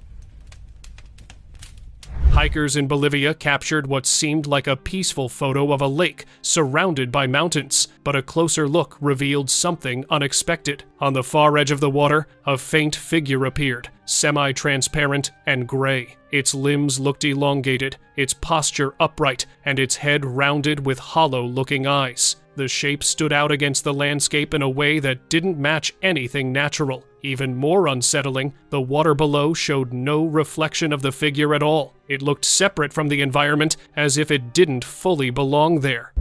Hikers in Bolivia captured what seemed like a peaceful photo of a lake surrounded by mountains, but a closer look revealed something unexpected. On the far edge of the water, a faint figure appeared, semi-transparent and gray. Its limbs looked elongated, its posture upright, and its head rounded with hollow-looking eyes. The shape stood out against the landscape in a way that didn't match anything natural. Even more unsettling, the water below showed no reflection of the figure at all. It looked separate from the environment, as if it didn't fully belong there.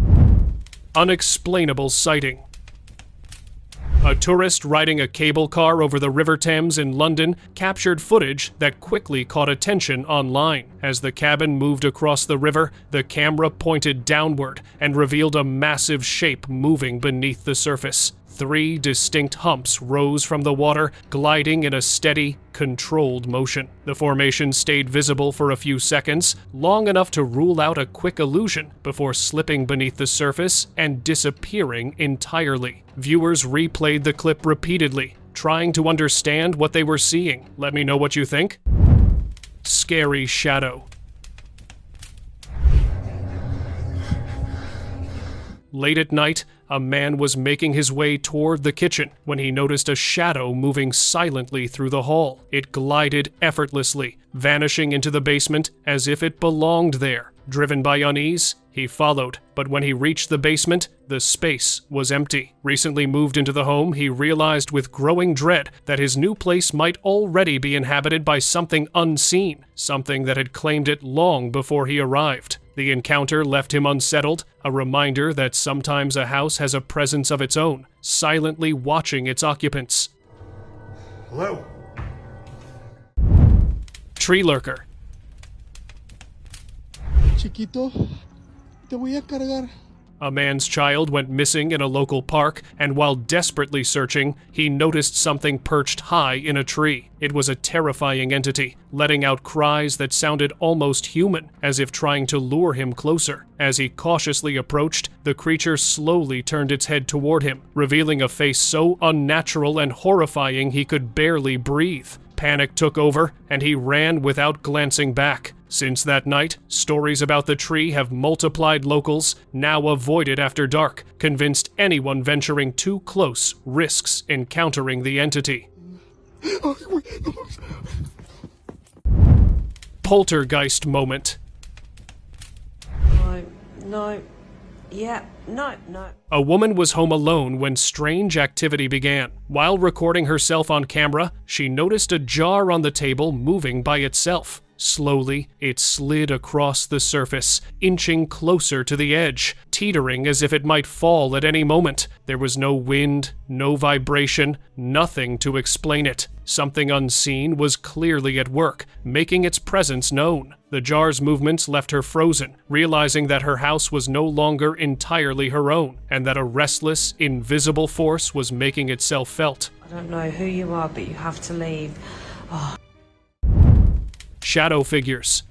Unexplainable sighting. A tourist riding a cable car over the River Thames in London captured footage that quickly caught attention online. As the cabin moved across the river, the camera pointed downward and revealed a massive shape moving beneath the surface. 3 distinct humps rose from the water, gliding in a steady, controlled motion. The formation stayed visible for a few seconds, long enough to rule out a quick illusion, before slipping beneath the surface and disappearing entirely. Viewers replayed the clip repeatedly, trying to understand what they were seeing. Let me know what you think. Scary shadow. Late at night, a man was making his way toward the kitchen when he noticed a shadow moving silently through the hall. It glided effortlessly, vanishing into the basement as if it belonged there. Driven by unease, he followed, but when he reached the basement, the space was empty. Recently moved into the home, he realized with growing dread that his new place might already be inhabited by something unseen, something that had claimed it long before he arrived. The encounter left him unsettled, a reminder that sometimes a house has a presence of its own, silently watching its occupants.
Hello?
Tree lurker.
Chiquito, te voy a cargar.
A man's child went missing in a local park, and while desperately searching, he noticed something perched high in a tree. It was a terrifying entity, letting out cries that sounded almost human, as if trying to lure him closer. As he cautiously approached, the creature slowly turned its head toward him, revealing a face so unnatural and horrifying he could barely breathe. Panic took over, and he ran without glancing back. Since that night, stories about the tree have multiplied. Locals now avoid it after dark, convinced anyone venturing too close risks encountering the entity. Poltergeist moment.
No.
A woman was home alone when strange activity began. While recording herself on camera, she noticed a jar on the table moving by itself. Slowly, it slid across the surface, inching closer to the edge, teetering as if it might fall at any moment. There was no wind, no vibration, nothing to explain it. Something unseen was clearly at work, making its presence known. The jar's movements left her frozen, realizing that her house was no longer entirely her own, and that a restless, invisible force was making itself felt.
I don't know who you are, but you have to leave.
Shadow figures.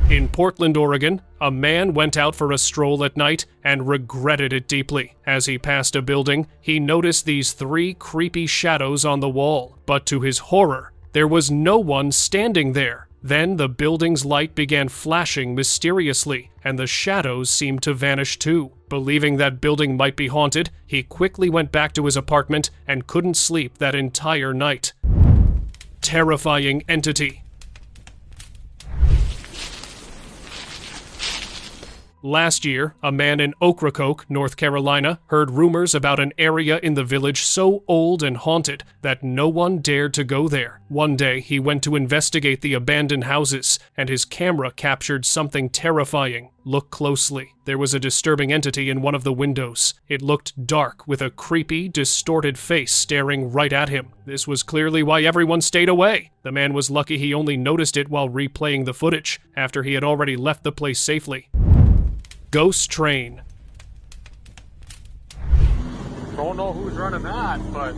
In Portland, Oregon, a man went out for a stroll at night and regretted it deeply. As he passed a building, he noticed these 3 creepy shadows on the wall, but to his horror, there was no one standing there. Then the building's light began flashing mysteriously, and the shadows seemed to vanish too. Believing that building might be haunted, he quickly went back to his apartment and couldn't sleep that entire night. Terrifying entity. Last year, a man in Ocracoke, North Carolina, heard rumors about an area in the village so old and haunted that no one dared to go there. One day, he went to investigate the abandoned houses, and his camera captured something terrifying. Look closely. There was a disturbing entity in one of the windows. It looked dark, with a creepy, distorted face staring right at him. This was clearly why everyone stayed away. The man was lucky he only noticed it while replaying the footage, after he had already left the place safely. Ghost train.
Don't know who's running that, but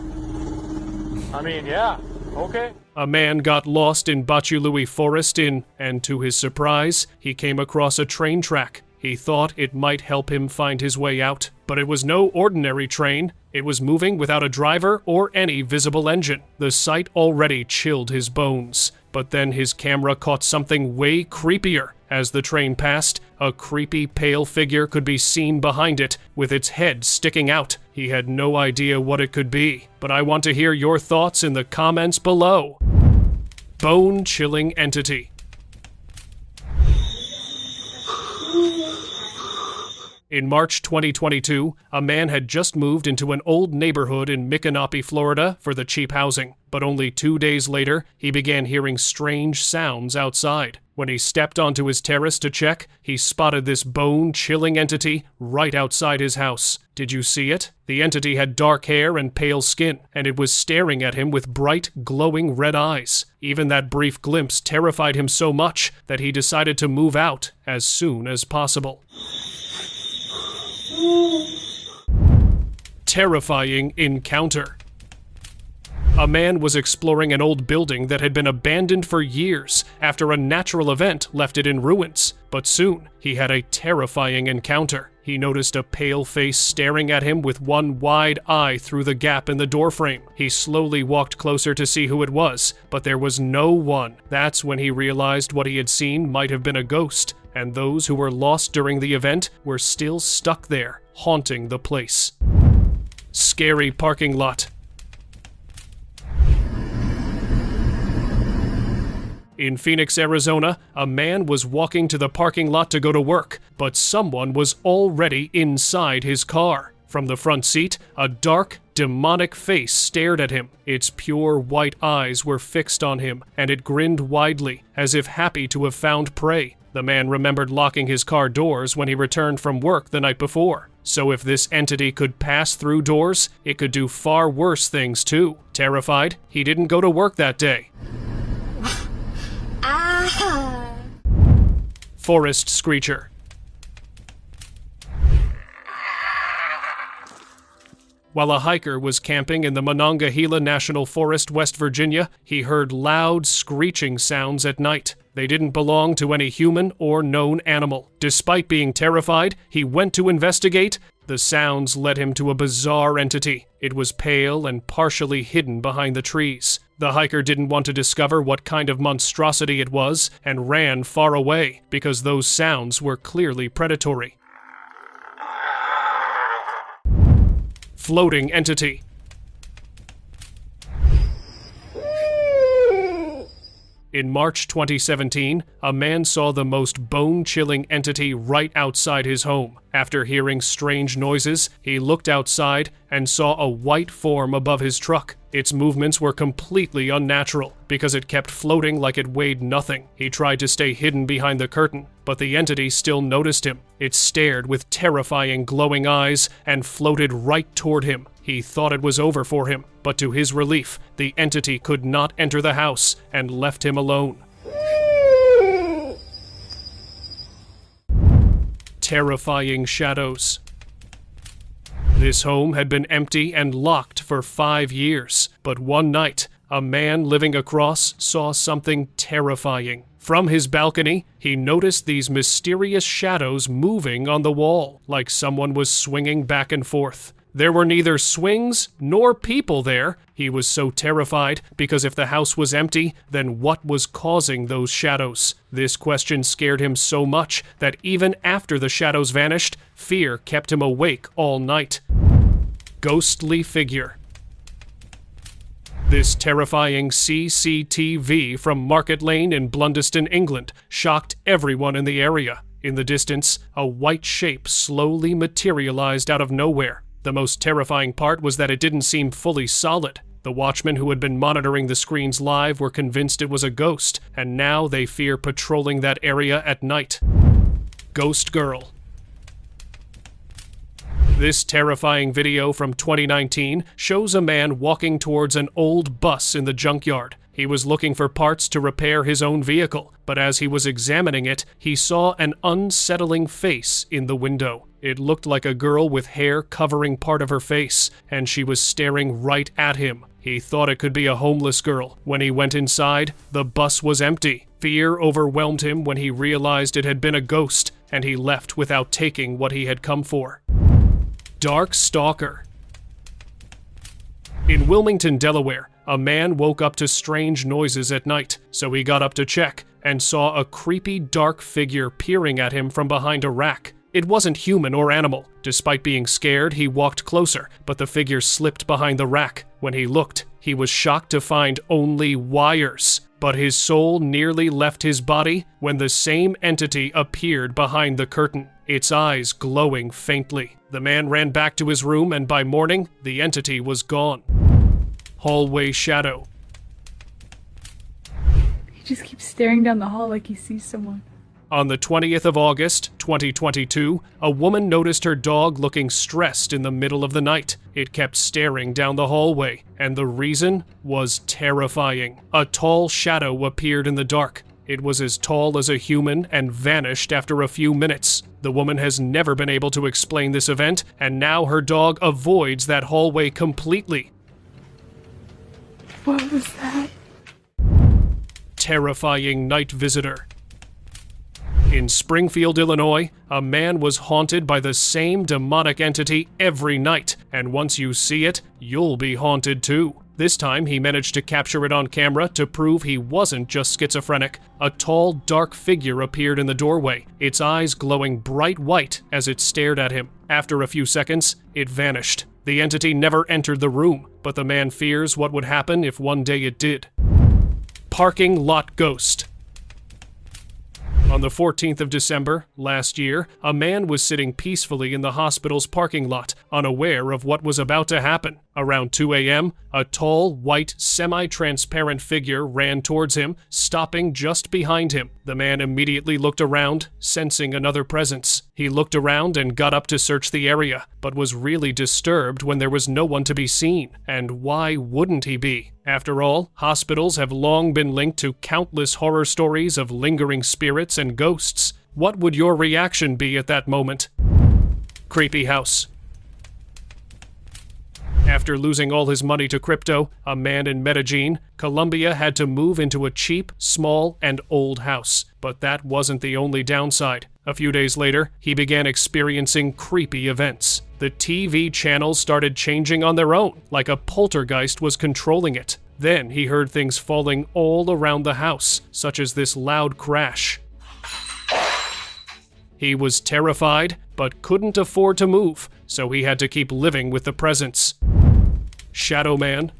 I mean, yeah, okay.
A man got lost in Bachului Forest and to his surprise, he came across a train track. He thought it might help him find his way out, but it was no ordinary train. It was moving without a driver or any visible engine. The sight already chilled his bones, but then his camera caught something way creepier. As the train passed, a creepy pale figure could be seen behind it, with its head sticking out. He had no idea what it could be, but I want to hear your thoughts in the comments below. Bone-chilling entity. In March 2022, a man had just moved into an old neighborhood in Micanopy, Florida for the cheap housing, but only 2 days later, he began hearing strange sounds outside. When he stepped onto his terrace to check, he spotted this bone-chilling entity right outside his house. Did you see it? The entity had dark hair and pale skin, and it was staring at him with bright, glowing red eyes. Even that brief glimpse terrified him so much that he decided to move out as soon as possible. Terrifying encounter. A man was exploring an old building that had been abandoned for years after a natural event left it in ruins. But soon, he had a terrifying encounter. He noticed a pale face staring at him with one wide eye through the gap in the doorframe. He slowly walked closer to see who it was, but there was no one. That's when he realized what he had seen might have been a ghost, and those who were lost during the event were still stuck there, haunting the place. Scary parking lot. In Phoenix, Arizona, a man was walking to the parking lot to go to work, but someone was already inside his car. From the front seat, a dark, demonic face stared at him. Its pure white eyes were fixed on him, and it grinned widely, as if happy to have found prey. The man remembered locking his car doors when he returned from work the night before. So if this entity could pass through doors, it could do far worse things too. Terrified, he didn't go to work that day. Forest screecher. While a hiker was camping in the Monongahela National Forest, West Virginia, he heard loud screeching sounds at night. They didn't belong to any human or known animal. Despite being terrified, he went to investigate. The sounds led him to a bizarre entity. It was pale and partially hidden behind the trees. The hiker didn't want to discover what kind of monstrosity it was and ran far away because those sounds were clearly predatory. Floating entity. In March 2017, a man saw the most bone-chilling entity right outside his home. After hearing strange noises, he looked outside and saw a white form above his truck. Its movements were completely unnatural because it kept floating like it weighed nothing. He tried to stay hidden behind the curtain, but the entity still noticed him. It stared with terrifying glowing eyes and floated right toward him. He thought it was over for him, but to his relief, the entity could not enter the house and left him alone. Terrifying shadows. This home had been empty and locked for 5 years, but one night, a man living across saw something terrifying. From his balcony, he noticed these mysterious shadows moving on the wall, like someone was swinging back and forth. There were neither swings nor people there. He was so terrified because if the house was empty, then what was causing those shadows? This question scared him so much that even after the shadows vanished, fear kept him awake all night. Ghostly figure. This terrifying CCTV from Market Lane in Blundeston, England, shocked everyone in the area. In the distance, a white shape slowly materialized out of nowhere. The most terrifying part was that it didn't seem fully solid. The watchmen who had been monitoring the screens live were convinced it was a ghost, and now they fear patrolling that area at night. Ghost Girl. This terrifying video from 2019 shows a man walking towards an old bus in the junkyard. He was looking for parts to repair his own vehicle, but as he was examining it, he saw an unsettling face in the window. It looked like a girl with hair covering part of her face, and she was staring right at him. He thought it could be a homeless girl. When he went inside, the bus was empty. Fear overwhelmed him when he realized it had been a ghost, and he left without taking what he had come for. Dark Stalker. In Wilmington, Delaware, a man woke up to strange noises at night, so he got up to check and saw a creepy dark figure peering at him from behind a rack. It wasn't human or animal. Despite being scared, he walked closer, but the figure slipped behind the rack. When he looked, he was shocked to find only wires. But his soul nearly left his body when the same entity appeared behind the curtain, its eyes glowing faintly. The man ran back to his room, and by morning, the entity was gone. Hallway Shadow.
He just keeps staring down the hall like he sees someone.
On the 20th of August, 2022, a woman noticed her dog looking stressed in the middle of the night. It kept staring down the hallway, and the reason was terrifying. A tall shadow appeared in the dark. It was as tall as a human and vanished after a few minutes. The woman has never been able to explain this event, and now her dog avoids that hallway completely.
What was that?
Terrifying night visitor. In Springfield, Illinois, a man was haunted by the same demonic entity every night, and once you see it, you'll be haunted too. This time, he managed to capture it on camera to prove he wasn't just schizophrenic. A tall, dark figure appeared in the doorway, its eyes glowing bright white as it stared at him. After a few seconds, it vanished. The entity never entered the room, but the man fears what would happen if one day it did. Parking lot ghost. On the 14th of December, last year, a man was sitting peacefully in the hospital's parking lot, unaware of what was about to happen. Around 2 a.m., a tall, white, semi-transparent figure ran towards him, stopping just behind him. The man immediately looked around, sensing another presence. He looked around and got up to search the area, but was really disturbed when there was no one to be seen. And why wouldn't he be? After all, hospitals have long been linked to countless horror stories of lingering spirits and ghosts. What would your reaction be at that moment? Creepy house. After losing all his money to crypto, a man in Medellin, Colombia had to move into a cheap, small, and old house. But that wasn't the only downside. A few days later, he began experiencing creepy events. The TV channels started changing on their own, like a poltergeist was controlling it. Then he heard things falling all around the house, such as this loud crash. He was terrified, but couldn't afford to move, so he had to keep living with the presence. Shadow Man.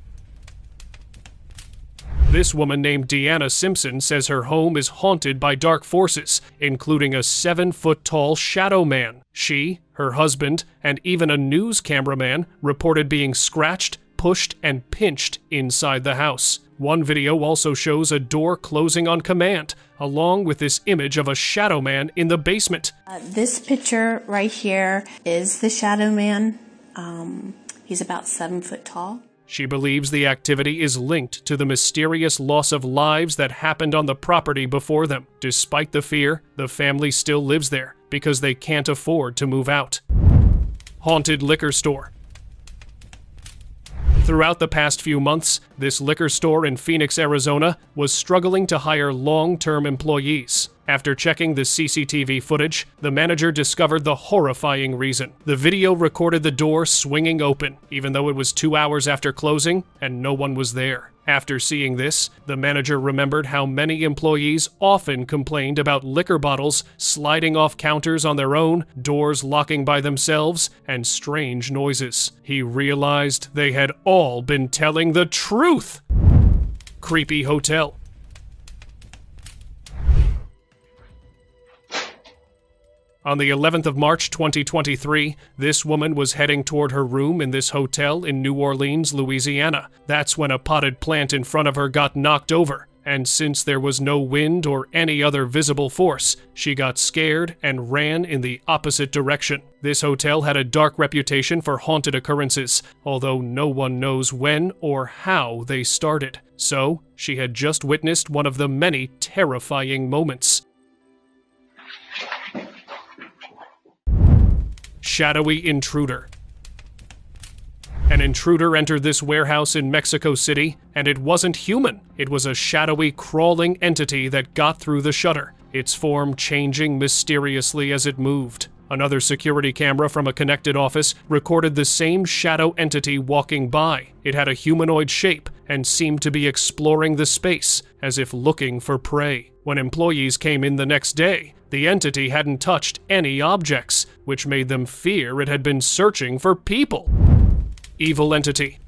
This woman named Deanna Simpson says her home is haunted by dark forces, including a 7-foot-tall shadow man. She, her husband, and even a news cameraman reported being scratched, pushed, and pinched inside the house. One video also shows a door closing on command, along with this image of a shadow man in the basement.
This picture right here is the shadow man. He's about 7 foot tall.
She believes the activity is linked to the mysterious loss of lives that happened on the property before them. Despite the fear, the family still lives there because they can't afford to move out. Haunted liquor store. Throughout the past few months, this liquor store in Phoenix, Arizona was struggling to hire long-term employees. After checking the CCTV footage, the manager discovered the horrifying reason. The video recorded the door swinging open, even though it was 2 hours after closing and no one was there. After seeing this, the manager remembered how many employees often complained about liquor bottles sliding off counters on their own, doors locking by themselves, and strange noises. He realized they had all been telling the truth. Creepy hotel. On the 11th of March 2023, this woman was heading toward her room in this hotel in New Orleans, Louisiana. That's when a potted plant in front of her got knocked over, and since there was no wind or any other visible force, she got scared and ran in the opposite direction. This hotel had a dark reputation for haunted occurrences, although no one knows when or how they started. So, she had just witnessed one of the many terrifying moments. Shadowy intruder. An intruder entered this warehouse in Mexico City, and it wasn't human. It was a shadowy, crawling entity that got through the shutter, its form changing mysteriously as it moved. Another security camera from a connected office recorded the same shadow entity walking by. It had a humanoid shape and seemed to be exploring the space, as if looking for prey. When employees came in the next day, the entity hadn't touched any objects, which made them fear it had been searching for people. Evil entity.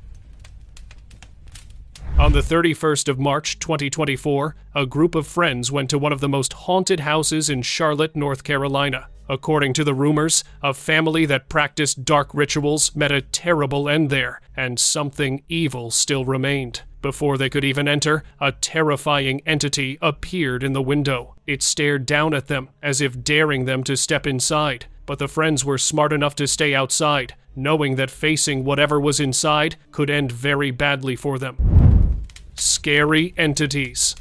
On the 31st of March 2024, a group of friends went to one of the most haunted houses in Charlotte, North Carolina. According to the rumors, a family that practiced dark rituals met a terrible end there, and something evil still remained. Before they could even enter, a terrifying entity appeared in the window. It stared down at them, as if daring them to step inside. But the friends were smart enough to stay outside, knowing that facing whatever was inside could end very badly for them. Scary entities.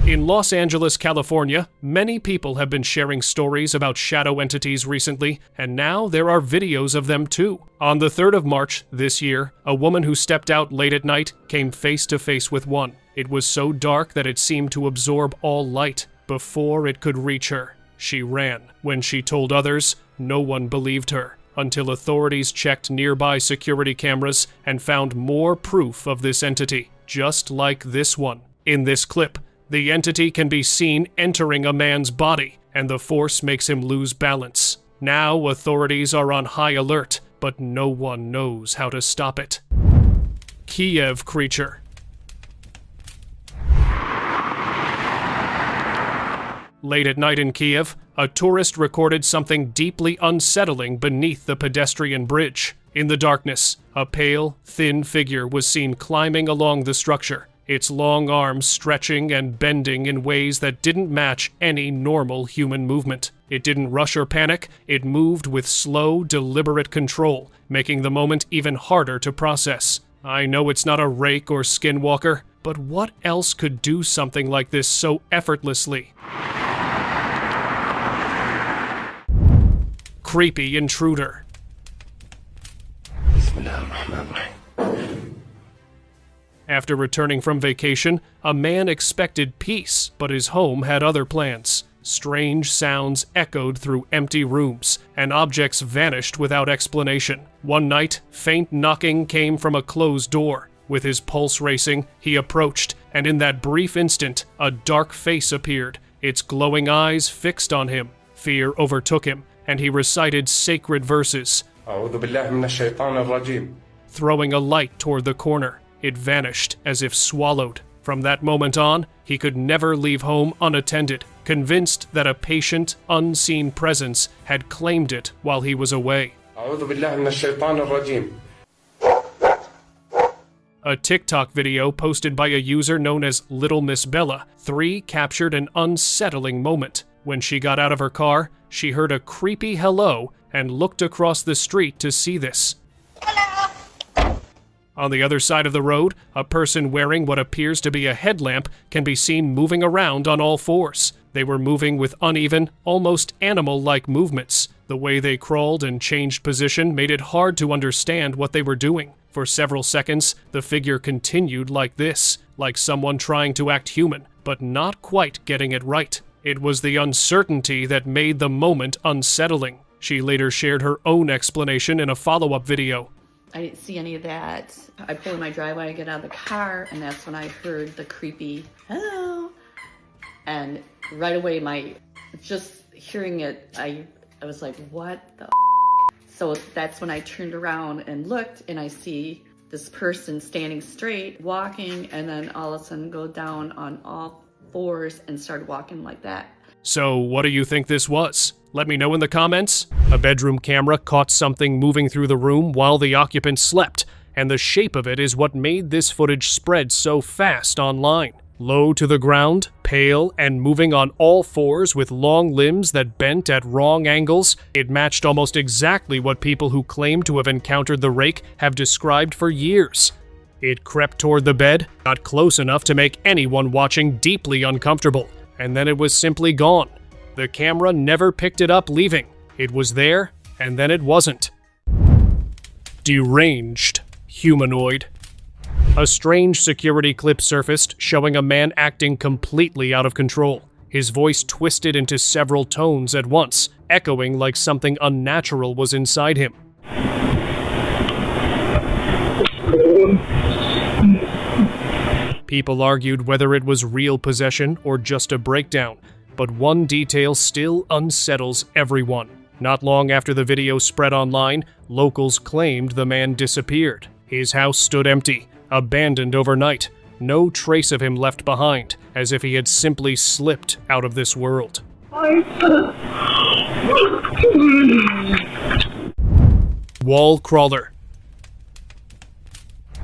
In Los Angeles, California, many people have been sharing stories about shadow entities recently, and now there are videos of them too. On the 3rd of March this year, a woman who stepped out late at night came face to face with one. It was so dark that it seemed to absorb all light. Before it could reach her, she ran. When she told others, no one believed her, until authorities checked nearby security cameras and found more proof of this entity, just like this one. In this clip, the entity can be seen entering a man's body, and the force makes him lose balance. Now authorities are on high alert, but no one knows how to stop it. Kiev creature. Late at night in Kiev, a tourist recorded something deeply unsettling beneath the pedestrian bridge. In the darkness, a pale, thin figure was seen climbing along the structure, its long arms stretching and bending in ways that didn't match any normal human movement. It didn't rush or panic, it moved with slow, deliberate control, making the moment even harder to process. I know it's not a rake or skinwalker, but what else could do something like this so effortlessly? Creepy intruder. After returning from vacation, a man expected peace, but his home had other plans. Strange sounds echoed through empty rooms, and objects vanished without explanation. One night, faint knocking came from a closed door. With his pulse racing, he approached, and in that brief instant, a dark face appeared, its glowing eyes fixed on him. Fear overtook him, and he recited sacred verses. Throwing a light toward the corner, it vanished as if swallowed. From that moment on, he could never leave home unattended, convinced that a patient, unseen presence had claimed it while he was away. A TikTok video posted by a user known as Little Miss Bella 3 captured an unsettling moment. When she got out of her car, she heard a creepy hello and looked across the street to see this. On the other side of the road, a person wearing what appears to be a headlamp can be seen moving around on all fours. They were moving with uneven, almost animal-like movements. The way they crawled and changed position made it hard to understand what they were doing. For several seconds, the figure continued like this, like someone trying to act human, but not quite getting it right. It was the uncertainty that made the moment unsettling. She later shared her own explanation in a follow-up video.
I didn't see any of that. I pulled in my driveway, I get out of the car, and that's when I heard the creepy, hello. And right away, just hearing it, I was like, what the f-? So that's when I turned around and looked, and I see this person standing straight, walking, and then all of a sudden go down on all fours and start walking like that.
So what do you think this was? Let me know in the comments. A bedroom camera caught something moving through the room while the occupant slept, and the shape of it is what made this footage spread so fast online. Low to the ground, pale, and moving on all fours with long limbs that bent at wrong angles, it matched almost exactly what people who claim to have encountered the rake have described for years. It crept toward the bed, got close enough to make anyone watching deeply uncomfortable, and then it was simply gone. The camera never picked it up leaving. It was there, and then it wasn't. Deranged humanoid. A strange security clip surfaced showing a man acting completely out of control. His voice twisted into several tones at once, echoing like something unnatural was inside him. People argued whether it was real possession or just a breakdown, but one detail still unsettles everyone. Not long after the video spread online, locals claimed the man disappeared. His house stood empty, abandoned overnight, no trace of him left behind, as if he had simply slipped out of this world. Wall crawler.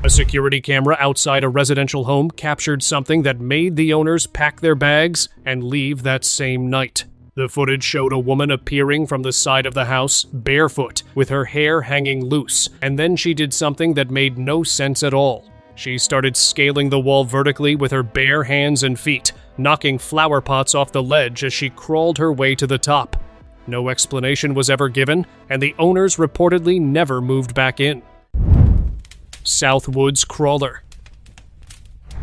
A security camera outside a residential home captured something that made the owners pack their bags and leave that same night. The footage showed a woman appearing from the side of the house, barefoot, with her hair hanging loose, and then she did something that made no sense at all. She started scaling the wall vertically with her bare hands and feet, knocking flower pots off the ledge as she crawled her way to the top. No explanation was ever given, and the owners reportedly never moved back in. Southwoods crawler.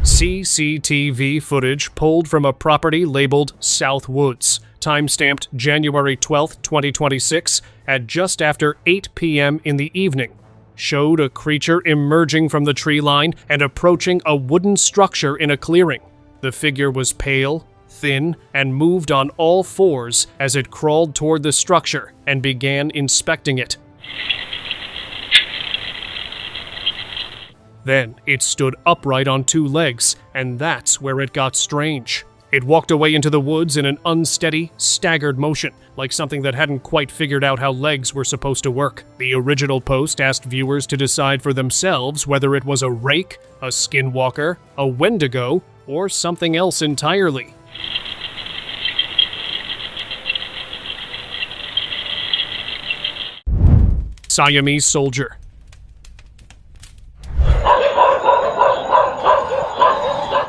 CCTV footage pulled from a property labeled Southwoods, timestamped January 12, 2026, at just after 8 p.m. in the evening, showed a creature emerging from the tree line and approaching a wooden structure in a clearing. The figure was pale, thin, and moved on all fours as it crawled toward the structure and began inspecting it. Then it stood upright on two legs, and that's where it got strange. It walked away into the woods in an unsteady, staggered motion, like something that hadn't quite figured out how legs were supposed to work. The original post asked viewers to decide for themselves whether it was a rake, a skinwalker, a wendigo, or something else entirely. Siamese soldier.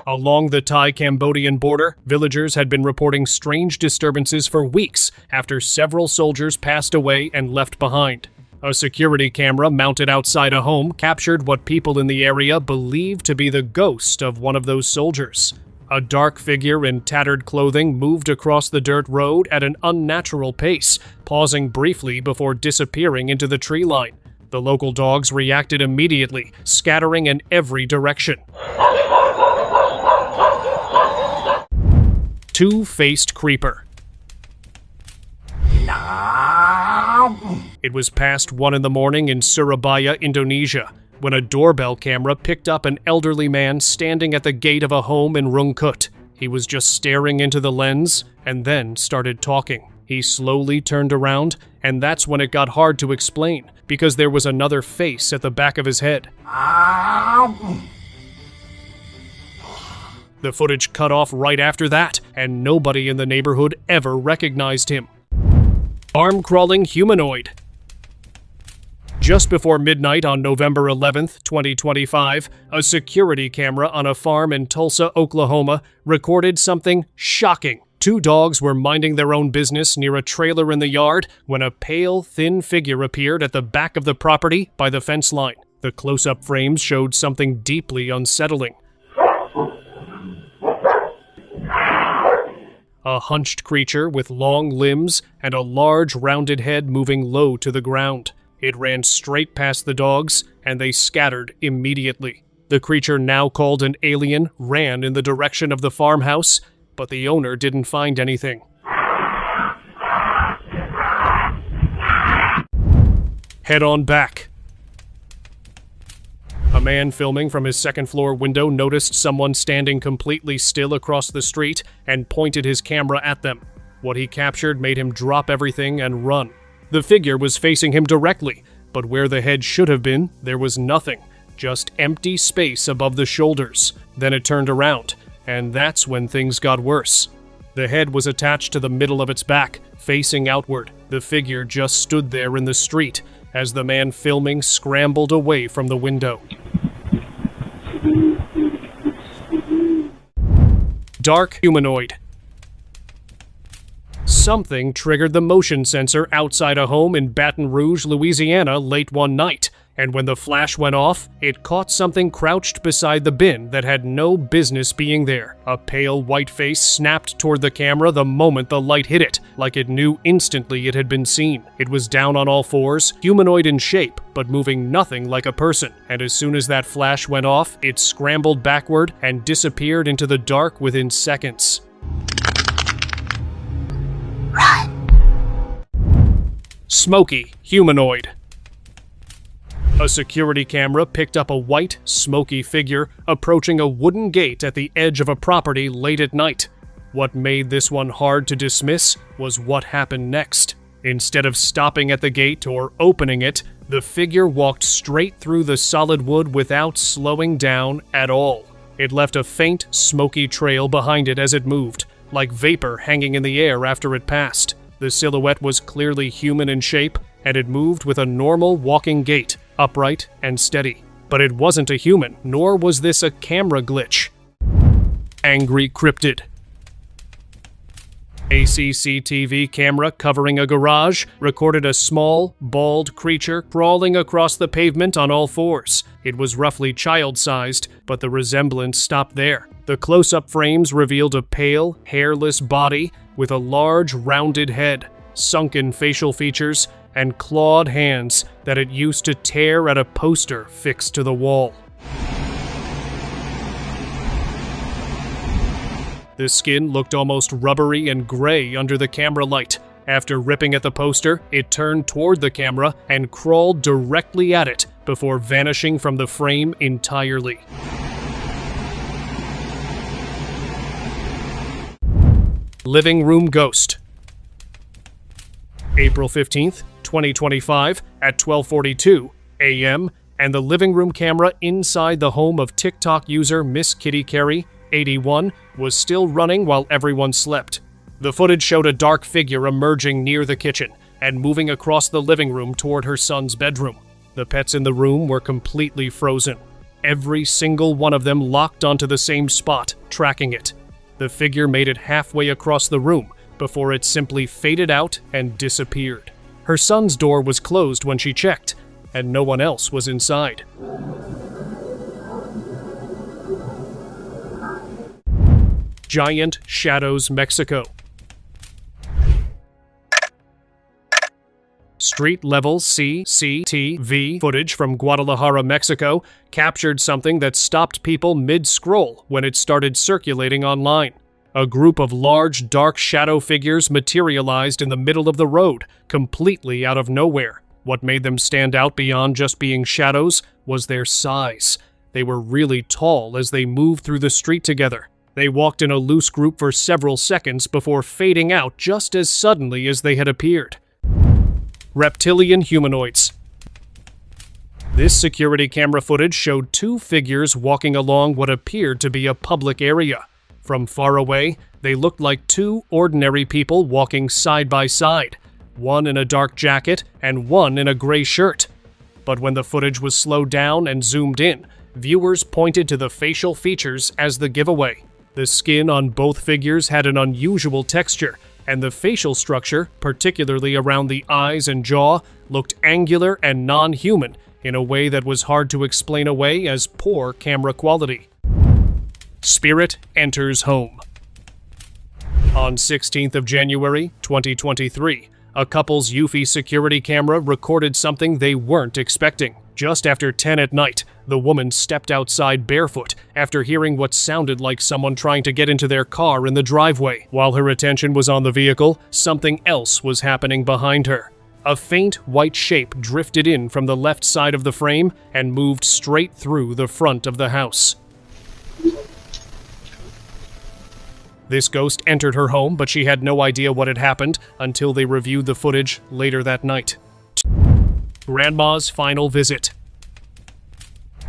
Along the Thai-Cambodian border, villagers had been reporting strange disturbances for weeks after several soldiers passed away and left behind. A security camera mounted outside a home captured what people in the area believed to be the ghost of one of those soldiers. A dark figure in tattered clothing moved across the dirt road at an unnatural pace, pausing briefly before disappearing into the tree line. The local dogs reacted immediately, scattering in every direction. Two-faced creeper. It was past 1 a.m. in Surabaya, Indonesia, when a doorbell camera picked up an elderly man standing at the gate of a home in Rungkut. He was just staring into the lens and then started talking. He slowly turned around, and that's when it got hard to explain, because there was another face at the back of his head. The footage cut off right after that, and nobody in the neighborhood ever recognized him. Arm-crawling humanoid. Just before midnight on November 11th, 2025, a security camera on a farm in Tulsa, Oklahoma, recorded something shocking. Two dogs were minding their own business near a trailer in the yard when a pale, thin figure appeared at the back of the property by the fence line. The close-up frames showed something deeply unsettling. A hunched creature with long limbs and a large rounded head moving low to the ground. It ran straight past the dogs, and they scattered immediately. The creature, now called an alien, ran in the direction of the farmhouse, but the owner didn't find anything. Head on back. A man filming from his second-floor window noticed someone standing completely still across the street and pointed his camera at them. What he captured made him drop everything and run. The figure was facing him directly, but where the head should have been, there was nothing, just empty space above the shoulders. Then it turned around, and that's when things got worse. The head was attached to the middle of its back, facing outward. The figure just stood there in the street as the man filming scrambled away from the window. Dark humanoid. Something triggered the motion sensor outside a home in Baton Rouge, Louisiana late one night, and when the flash went off, it caught something crouched beside the bin that had no business being there. A pale white face snapped toward the camera the moment the light hit it, like it knew instantly it had been seen. It was down on all fours, humanoid in shape, but moving nothing like a person, and as soon as that flash went off, it scrambled backward and disappeared into the dark within seconds. Smoky humanoid. A security camera picked up a white, smoky figure approaching a wooden gate at the edge of a property late at night. What made this one hard to dismiss was what happened next. Instead of stopping at the gate or opening it, the figure walked straight through the solid wood without slowing down at all. It left a faint, smoky trail behind it as it moved, like vapor hanging in the air after it passed. The silhouette was clearly human in shape, and it moved with a normal walking gait, upright and steady. But it wasn't a human, nor was this a camera glitch. Angry cryptid. A CCTV camera covering a garage recorded a small, bald creature crawling across the pavement on all fours. It was roughly child-sized, but the resemblance stopped there. The close-up frames revealed a pale, hairless body with a large, rounded head, sunken facial features, and clawed hands that it used to tear at a poster fixed to the wall. The skin looked almost rubbery and gray under the camera light. After ripping at the poster, it turned toward the camera and crawled directly at it before vanishing from the frame entirely. Living room ghost. April 15th, 2025 at 12:42 a.m., and the living room camera inside the home of TikTok user Miss Kitty Carey, 81, was still running while everyone slept. The footage showed a dark figure emerging near the kitchen and moving across the living room toward her son's bedroom. The pets in the room were completely frozen. Every single one of them locked onto the same spot, tracking it. The figure made it halfway across the room before it simply faded out and disappeared. Her son's door was closed when she checked, and no one else was inside. Giant Shadows, Mexico. Street-level CCTV footage from Guadalajara, Mexico, captured something that stopped people mid-scroll when it started circulating online. A group of large, dark shadow figures materialized in the middle of the road, completely out of nowhere. What made them stand out beyond just being shadows was their size. They were really tall as they moved through the street together. They walked in a loose group for several seconds before fading out just as suddenly as they had appeared. Reptilian humanoids. This security camera footage showed two figures walking along what appeared to be a public area. From far away, they looked like two ordinary people walking side by side, one in a dark jacket and one in a gray shirt. But when the footage was slowed down and zoomed in, viewers pointed to the facial features as the giveaway. The skin on both figures had an unusual texture, and the facial structure, particularly around the eyes and jaw, looked angular and non-human in a way that was hard to explain away as poor camera quality. Spirit enters home. On 16th of January, 2023, a couple's Eufy security camera recorded something they weren't expecting. Just after 10 at night, the woman stepped outside barefoot after hearing what sounded like someone trying to get into their car in the driveway. While her attention was on the vehicle, something else was happening behind her. A faint white shape drifted in from the left side of the frame and moved straight through the front of the house. This ghost entered her home, but she had no idea what had happened until they reviewed the footage later that night. Grandma's final visit.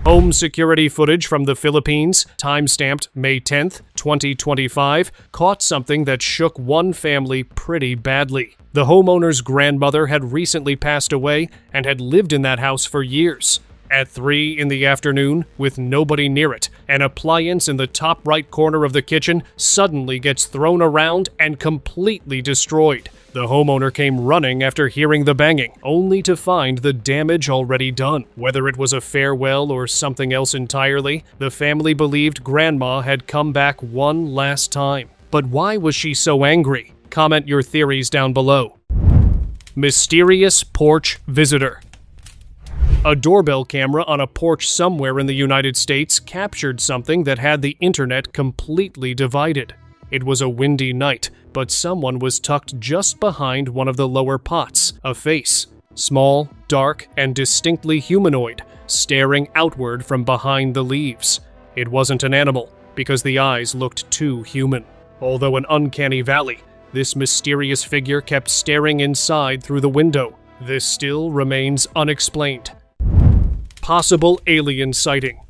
Home security footage from the Philippines, time-stamped May 10th, 2025, caught something that shook one family pretty badly. The homeowner's grandmother had recently passed away and had lived in that house for years. At 3 in the afternoon, with nobody near it, an appliance in the top right corner of the kitchen suddenly gets thrown around and completely destroyed. The homeowner came running after hearing the banging, only to find the damage already done. Whether it was a farewell or something else entirely, the family believed Grandma had come back one last time. But why was she so angry? Comment your theories down below. Mysterious porch visitor. A doorbell camera on a porch somewhere in the United States captured something that had the internet completely divided. It was a windy night, but someone was tucked just behind one of the lower pots, a face. Small, dark, and distinctly humanoid, staring outward from behind the leaves. It wasn't an animal, because the eyes looked too human. Although an uncanny valley, this mysterious figure kept staring inside through the window. This still remains unexplained. Possible alien sighting.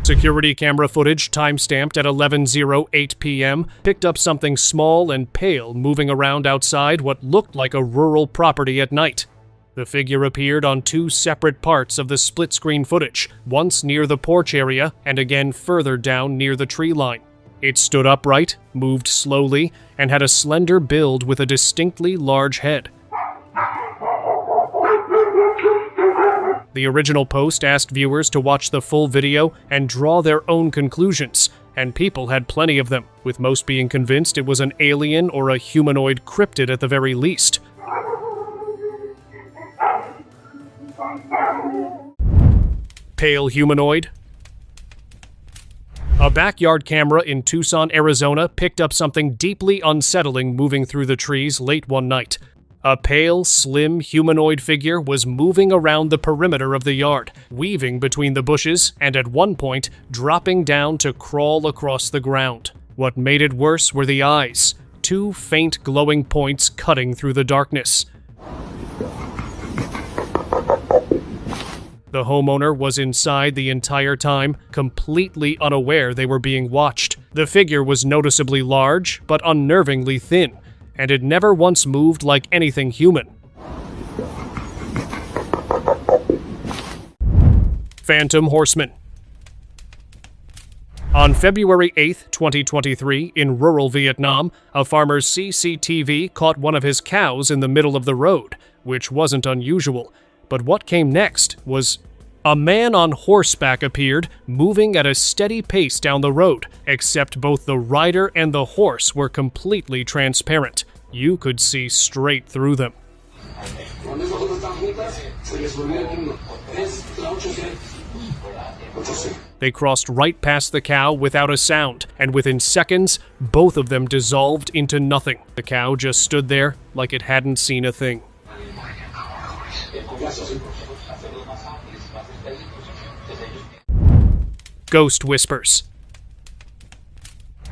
Security camera footage, time-stamped at 11:08 p.m., picked up something small and pale moving around outside what looked like a rural property at night. The figure appeared on 2 separate parts of the split-screen footage, once near the porch area and again further down near the tree line. It stood upright, moved slowly, and had a slender build with a distinctly large head. The original post asked viewers to watch the full video and draw their own conclusions, and people had plenty of them, with most being convinced it was an alien or a humanoid cryptid at the very least. Pale humanoid. A backyard camera in Tucson, Arizona picked up something deeply unsettling moving through the trees late one night. A pale, slim humanoid figure was moving around the perimeter of the yard, weaving between the bushes and at one point dropping down to crawl across the ground. What made it worse were the eyes, 2 faint glowing points cutting through the darkness. The homeowner was inside the entire time, completely unaware they were being watched. The figure was noticeably large, but unnervingly thin, and it never once moved like anything human. Phantom Horseman. On February 8, 2023, in rural Vietnam, a farmer's CCTV caught one of his cows in the middle of the road, which wasn't unusual. But what came next was a man on horseback appeared, moving at a steady pace down the road, except both the rider and the horse were completely transparent. You could see straight through them. They crossed right past the cow without a sound, and within seconds, both of them dissolved into nothing. The cow just stood there like it hadn't seen a thing. Ghost Whispers.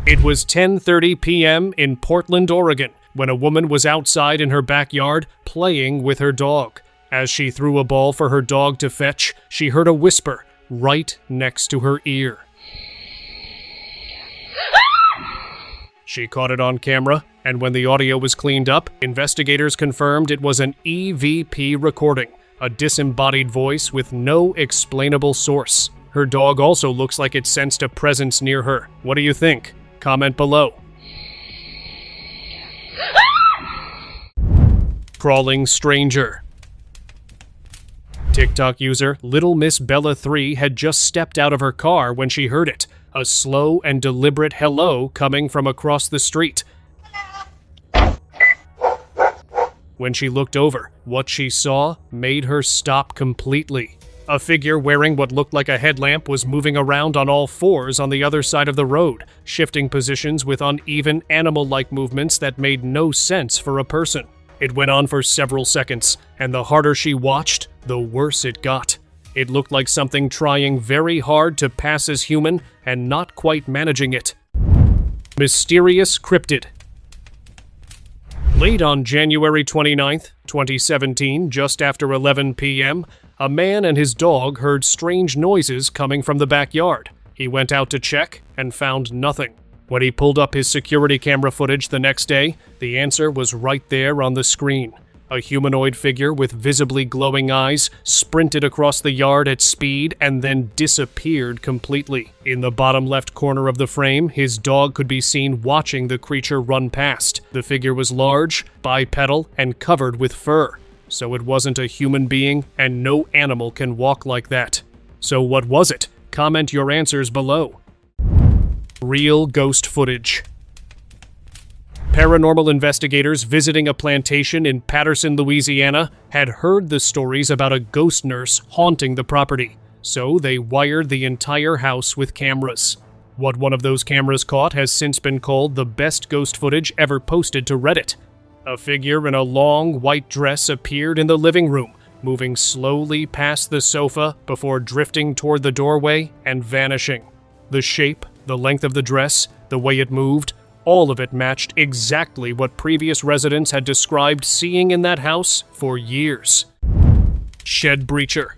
It was 10:30 p.m. in Portland, Oregon, when a woman was outside in her backyard playing with her dog. As she threw a ball for her dog to fetch, she heard a whisper right next to her ear. She caught it on camera, and when the audio was cleaned up, investigators confirmed it was an EVP recording, a disembodied voice with no explainable source. Her dog also looks like it sensed a presence near her. What do you think? Comment below. Crawling stranger. TikTok user Little Miss Bella 3 had just stepped out of her car when she heard it, a slow and deliberate hello coming from across the street. When she looked over, what she saw made her stop completely. A figure wearing what looked like a headlamp was moving around on all fours on the other side of the road, shifting positions with uneven animal-like movements that made no sense for a person. It went on for several seconds, and the harder she watched, the worse it got. It looked like something trying very hard to pass as human and not quite managing it. Mysterious cryptid. Late on January 29th, 2017, just after 11 p.m., a man and his dog heard strange noises coming from the backyard. He went out to check and found nothing. When he pulled up his security camera footage the next day, the answer was right there on the screen. A humanoid figure with visibly glowing eyes sprinted across the yard at speed and then disappeared completely. In the bottom left corner of the frame, his dog could be seen watching the creature run past. The figure was large, bipedal, and covered with fur. So it wasn't a human being, and no animal can walk like that. So what was it? Comment your answers below. Real ghost footage. Paranormal investigators visiting a plantation in Patterson, Louisiana, had heard the stories about a ghost nurse haunting the property, so they wired the entire house with cameras. What one of those cameras caught has since been called the best ghost footage ever posted to Reddit. A figure in a long white dress appeared in the living room, moving slowly past the sofa before drifting toward the doorway and vanishing. The shape, the length of the dress, the way it moved, all of it matched exactly what previous residents had described seeing in that house for years. Shed breacher.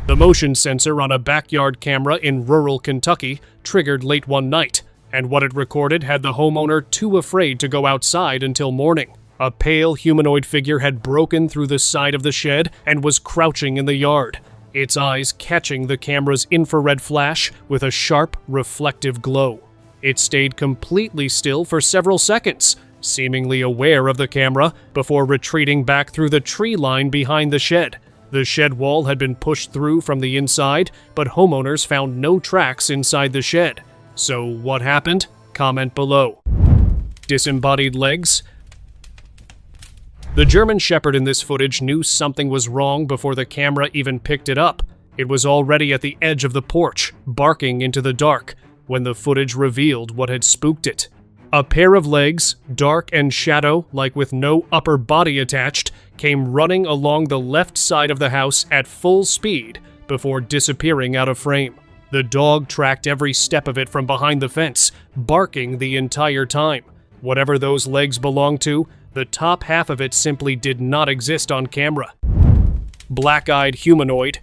The motion sensor on a backyard camera in rural Kentucky triggered late one night, and what it recorded had the homeowner too afraid to go outside until morning. A pale humanoid figure had broken through the side of the shed and was crouching in the yard, its eyes catching the camera's infrared flash with a sharp, reflective glow. It stayed completely still for several seconds, seemingly aware of the camera, before retreating back through the tree line behind the shed. The shed wall had been pushed through from the inside, but homeowners found no tracks inside the shed. So what happened? Comment below. Disembodied legs. The German Shepherd in this footage knew something was wrong before the camera even picked it up. It was already at the edge of the porch, barking into the dark, when the footage revealed what had spooked it. A pair of legs, dark and shadow, like with no upper body attached, came running along the left side of the house at full speed before disappearing out of frame. The dog tracked every step of it from behind the fence, barking the entire time. Whatever those legs belonged to, the top half of it simply did not exist on camera. Black-eyed humanoid.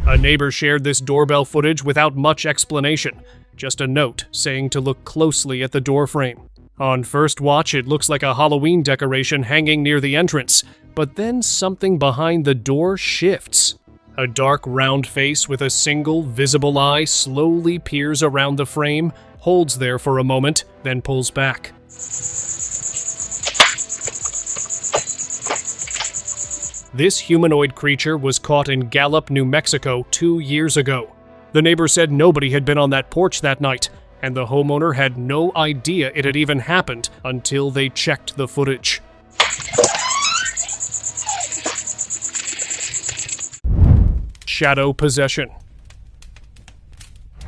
A neighbor shared this doorbell footage without much explanation, just a note saying to look closely at the door frame. On first watch, it looks like a Halloween decoration hanging near the entrance, but then something behind the door shifts. A dark round face with a single visible eye slowly peers around the frame, holds there for a moment, then pulls back. This humanoid creature was caught in Gallup, New Mexico 2 years ago. The neighbor said nobody had been on that porch that night, and the homeowner had no idea it had even happened until they checked the footage. Shadow possession.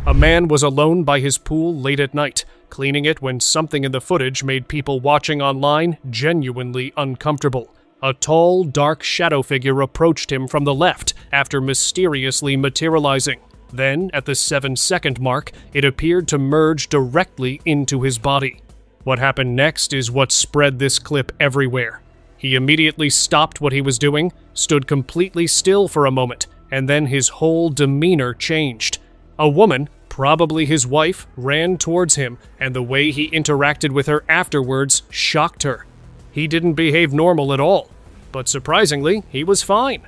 A man was alone by his pool late at night, cleaning it when something in the footage made people watching online genuinely uncomfortable. A tall, dark shadow figure approached him from the left after mysteriously materializing. Then, at the 7-second mark, it appeared to merge directly into his body. What happened next is what spread this clip everywhere. He immediately stopped what he was doing, stood completely still for a moment, and then his whole demeanor changed. A woman, probably his wife, ran towards him, and the way he interacted with her afterwards shocked her. He didn't behave normal at all, but surprisingly, he was fine.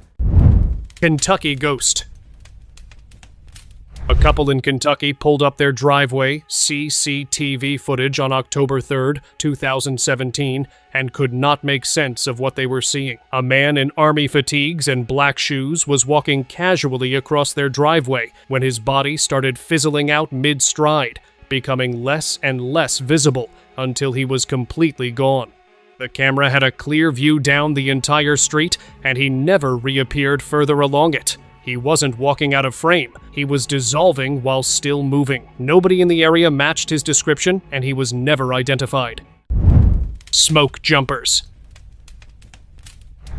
Kentucky ghost. A couple in Kentucky pulled up their driveway CCTV footage on October 3rd, 2017, and could not make sense of what they were seeing. A man in army fatigues and black shoes was walking casually across their driveway when his body started fizzling out mid-stride, becoming less and less visible until he was completely gone. The camera had a clear view down the entire street, and he never reappeared further along it. He wasn't walking out of frame. He was dissolving while still moving. Nobody in the area matched his description, and he was never identified. Smoke jumpers.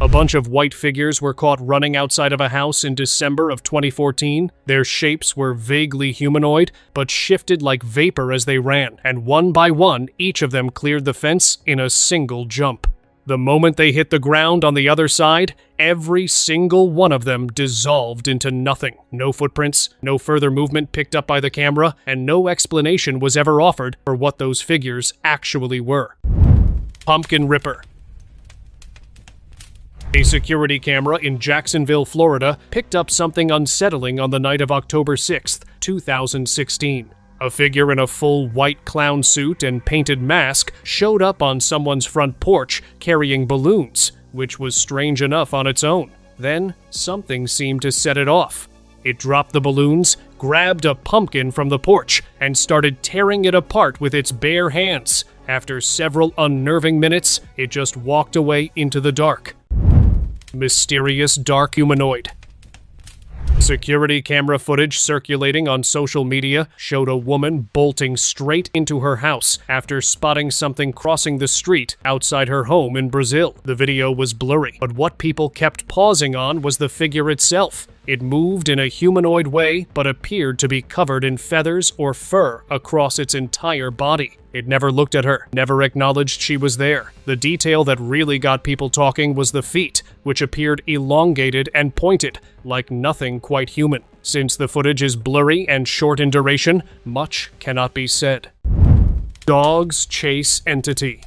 A bunch of white figures were caught running outside of a house in December of 2014. Their shapes were vaguely humanoid, but shifted like vapor as they ran, and one by one, each of them cleared the fence in a single jump. The moment they hit the ground on the other side, every single one of them dissolved into nothing. No footprints, no further movement picked up by the camera, and no explanation was ever offered for what those figures actually were. Pumpkin Ripper. A security camera in Jacksonville, Florida, picked up something unsettling on the night of October 6th, 2016. A figure in a full white clown suit and painted mask showed up on someone's front porch carrying balloons, which was strange enough on its own. Then, something seemed to set it off. It dropped the balloons, grabbed a pumpkin from the porch, and started tearing it apart with its bare hands. After several unnerving minutes, it just walked away into the dark. Mysterious dark humanoid. Security camera footage circulating on social media showed a woman bolting straight into her house after spotting something crossing the street outside her home in Brazil. The video was blurry, but what people kept pausing on was the figure itself. It moved in a humanoid way, but appeared to be covered in feathers or fur across its entire body. It never looked at her, never acknowledged she was there. The detail that really got people talking was the feet, which appeared elongated and pointed, like nothing quite human. Since the footage is blurry and short in duration, much cannot be said. Dogs chase entity.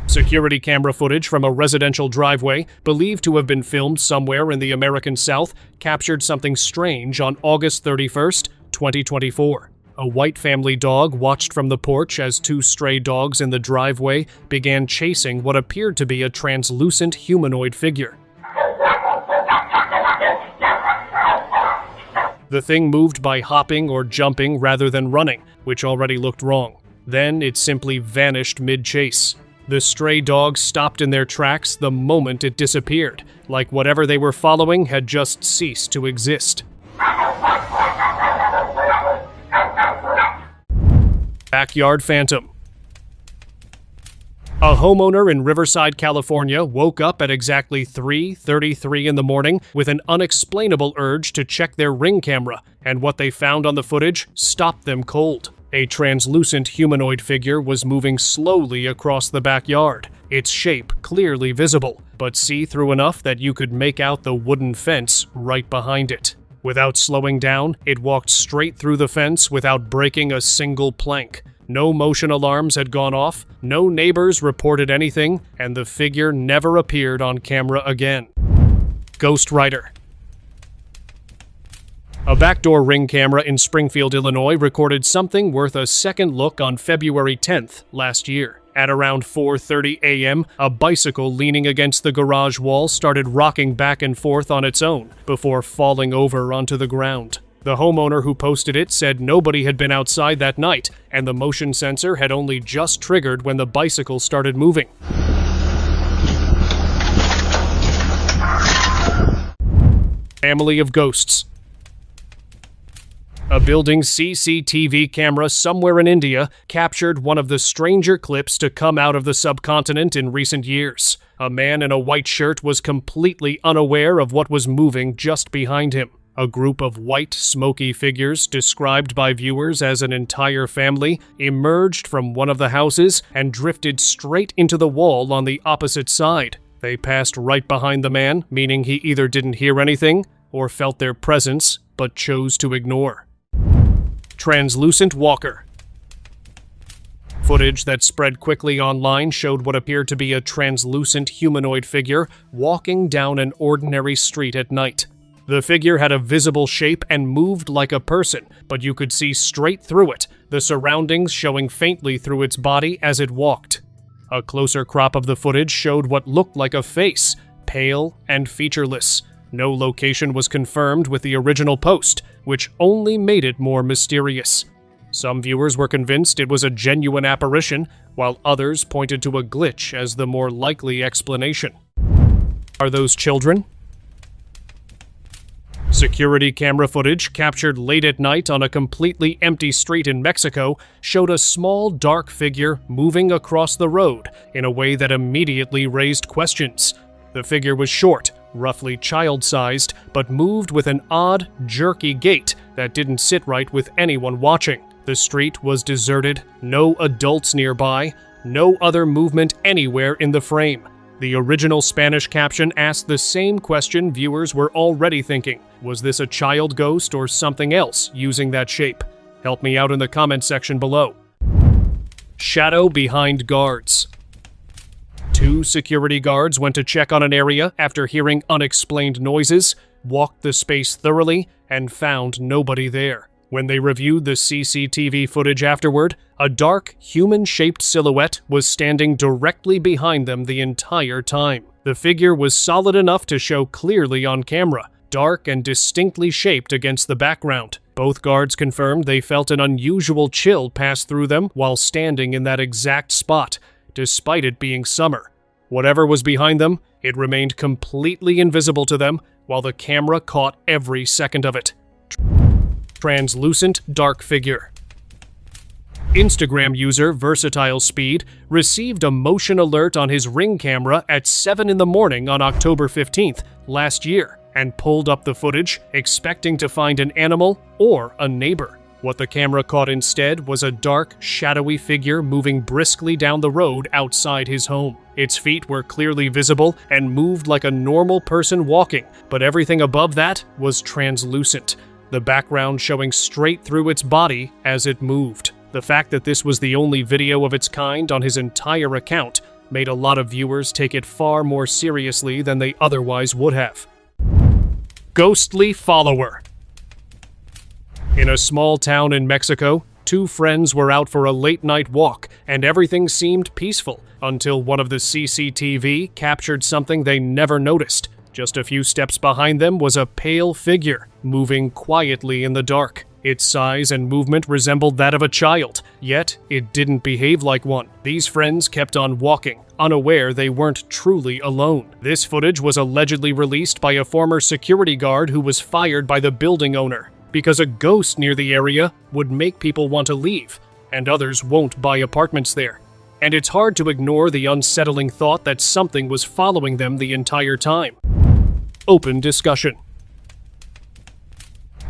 Security camera footage from a residential driveway, believed to have been filmed somewhere in the American South, captured something strange on August 31st, 2024. A white family dog watched from the porch as two stray dogs in the driveway began chasing what appeared to be a translucent humanoid figure. The thing moved by hopping or jumping rather than running, which already looked wrong. Then it simply vanished mid-chase. The stray dogs stopped in their tracks the moment it disappeared, like whatever they were following had just ceased to exist. Backyard phantom. A homeowner in Riverside, California woke up at exactly 3:33 in the morning with an unexplainable urge to check their Ring camera, and what they found on the footage stopped them cold. A translucent humanoid figure was moving slowly across the backyard, its shape clearly visible, but see-through enough that you could make out the wooden fence right behind it. Without slowing down, it walked straight through the fence without breaking a single plank. No motion alarms had gone off, no neighbors reported anything, and the figure never appeared on camera again. Ghost Rider. A backdoor Ring camera in Springfield, Illinois recorded something worth a second look on February 10th last year. At around 4:30 a.m., a bicycle leaning against the garage wall started rocking back and forth on its own before falling over onto the ground. The homeowner who posted it said nobody had been outside that night, and the motion sensor had only just triggered when the bicycle started moving. Family of ghosts. A building's CCTV camera somewhere in India captured one of the stranger clips to come out of the subcontinent in recent years. A man in a white shirt was completely unaware of what was moving just behind him. A group of white, smoky figures, described by viewers as an entire family, emerged from one of the houses and drifted straight into the wall on the opposite side. They passed right behind the man, meaning he either didn't hear anything or felt their presence, but chose to ignore. Translucent walker. Footage that spread quickly online showed what appeared to be a translucent humanoid figure walking down an ordinary street at night. The figure had a visible shape and moved like a person, but you could see straight through it, the surroundings showing faintly through its body as it walked. A closer crop of the footage showed what looked like a face, pale and featureless. No location was confirmed with the original post, which only made it more mysterious. Some viewers were convinced it was a genuine apparition, while others pointed to a glitch as the more likely explanation. Are those children? Security camera footage captured late at night on a completely empty street in Mexico showed a small, dark figure moving across the road in a way that immediately raised questions. The figure was short, roughly child-sized, but moved with an odd, jerky gait that didn't sit right with anyone watching. The street was deserted, no adults nearby, no other movement anywhere in the frame. The original Spanish caption asked the same question viewers were already thinking. Was this a child ghost or something else using that shape? Help me out in the comment section below. Shadow behind guards. 2 security guards went to check on an area after hearing unexplained noises, walked the space thoroughly, and found nobody there. When they reviewed the CCTV footage afterward, a dark, human-shaped silhouette was standing directly behind them the entire time. The figure was solid enough to show clearly on camera, dark and distinctly shaped against the background. Both guards confirmed they felt an unusual chill pass through them while standing in that exact spot, despite it being summer. Whatever was behind them, it remained completely invisible to them, while the camera caught every second of it. Translucent dark figure. Instagram user Versatile Speed received a motion alert on his Ring camera at 7 in the morning on October 15th last year and pulled up the footage, expecting to find an animal or a neighbor. What the camera caught instead was a dark, shadowy figure moving briskly down the road outside his home. Its feet were clearly visible and moved like a normal person walking, but everything above that was translucent, the background showing straight through its body as it moved. The fact that this was the only video of its kind on his entire account made a lot of viewers take it far more seriously than they otherwise would have. Ghostly follower. In a small town in Mexico, 2 friends were out for a late-night walk, and everything seemed peaceful until one of the CCTV captured something they never noticed. Just a few steps behind them was a pale figure, moving quietly in the dark. Its size and movement resembled that of a child, yet it didn't behave like one. These friends kept on walking, unaware they weren't truly alone. This footage was allegedly released by a former security guard who was fired by the building owner, because a ghost near the area would make people want to leave, and others won't buy apartments there. And it's hard to ignore the unsettling thought that something was following them the entire time. Open discussion.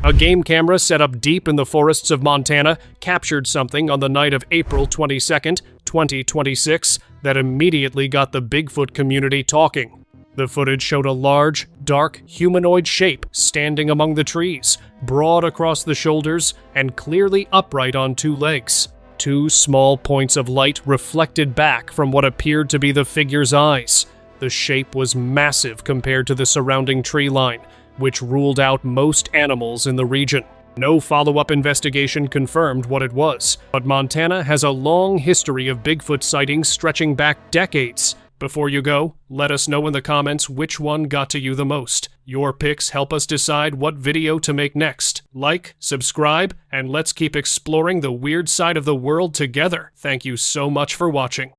A game camera set up deep in the forests of Montana captured something on the night of April 22nd, 2026 that immediately got the Bigfoot community talking. The footage showed a large, dark, humanoid shape standing among the trees, broad across the shoulders and clearly upright on 2 legs. 2 small points of light reflected back from what appeared to be the figure's eyes. The shape was massive compared to the surrounding tree line, which ruled out most animals in the region. No follow-up investigation confirmed what it was, but Montana has a long history of Bigfoot sightings stretching back decades. Before you go, let us know in the comments which one got to you the most. Your picks help us decide what video to make next. Like, subscribe, and let's keep exploring the weird side of the world together. Thank you so much for watching.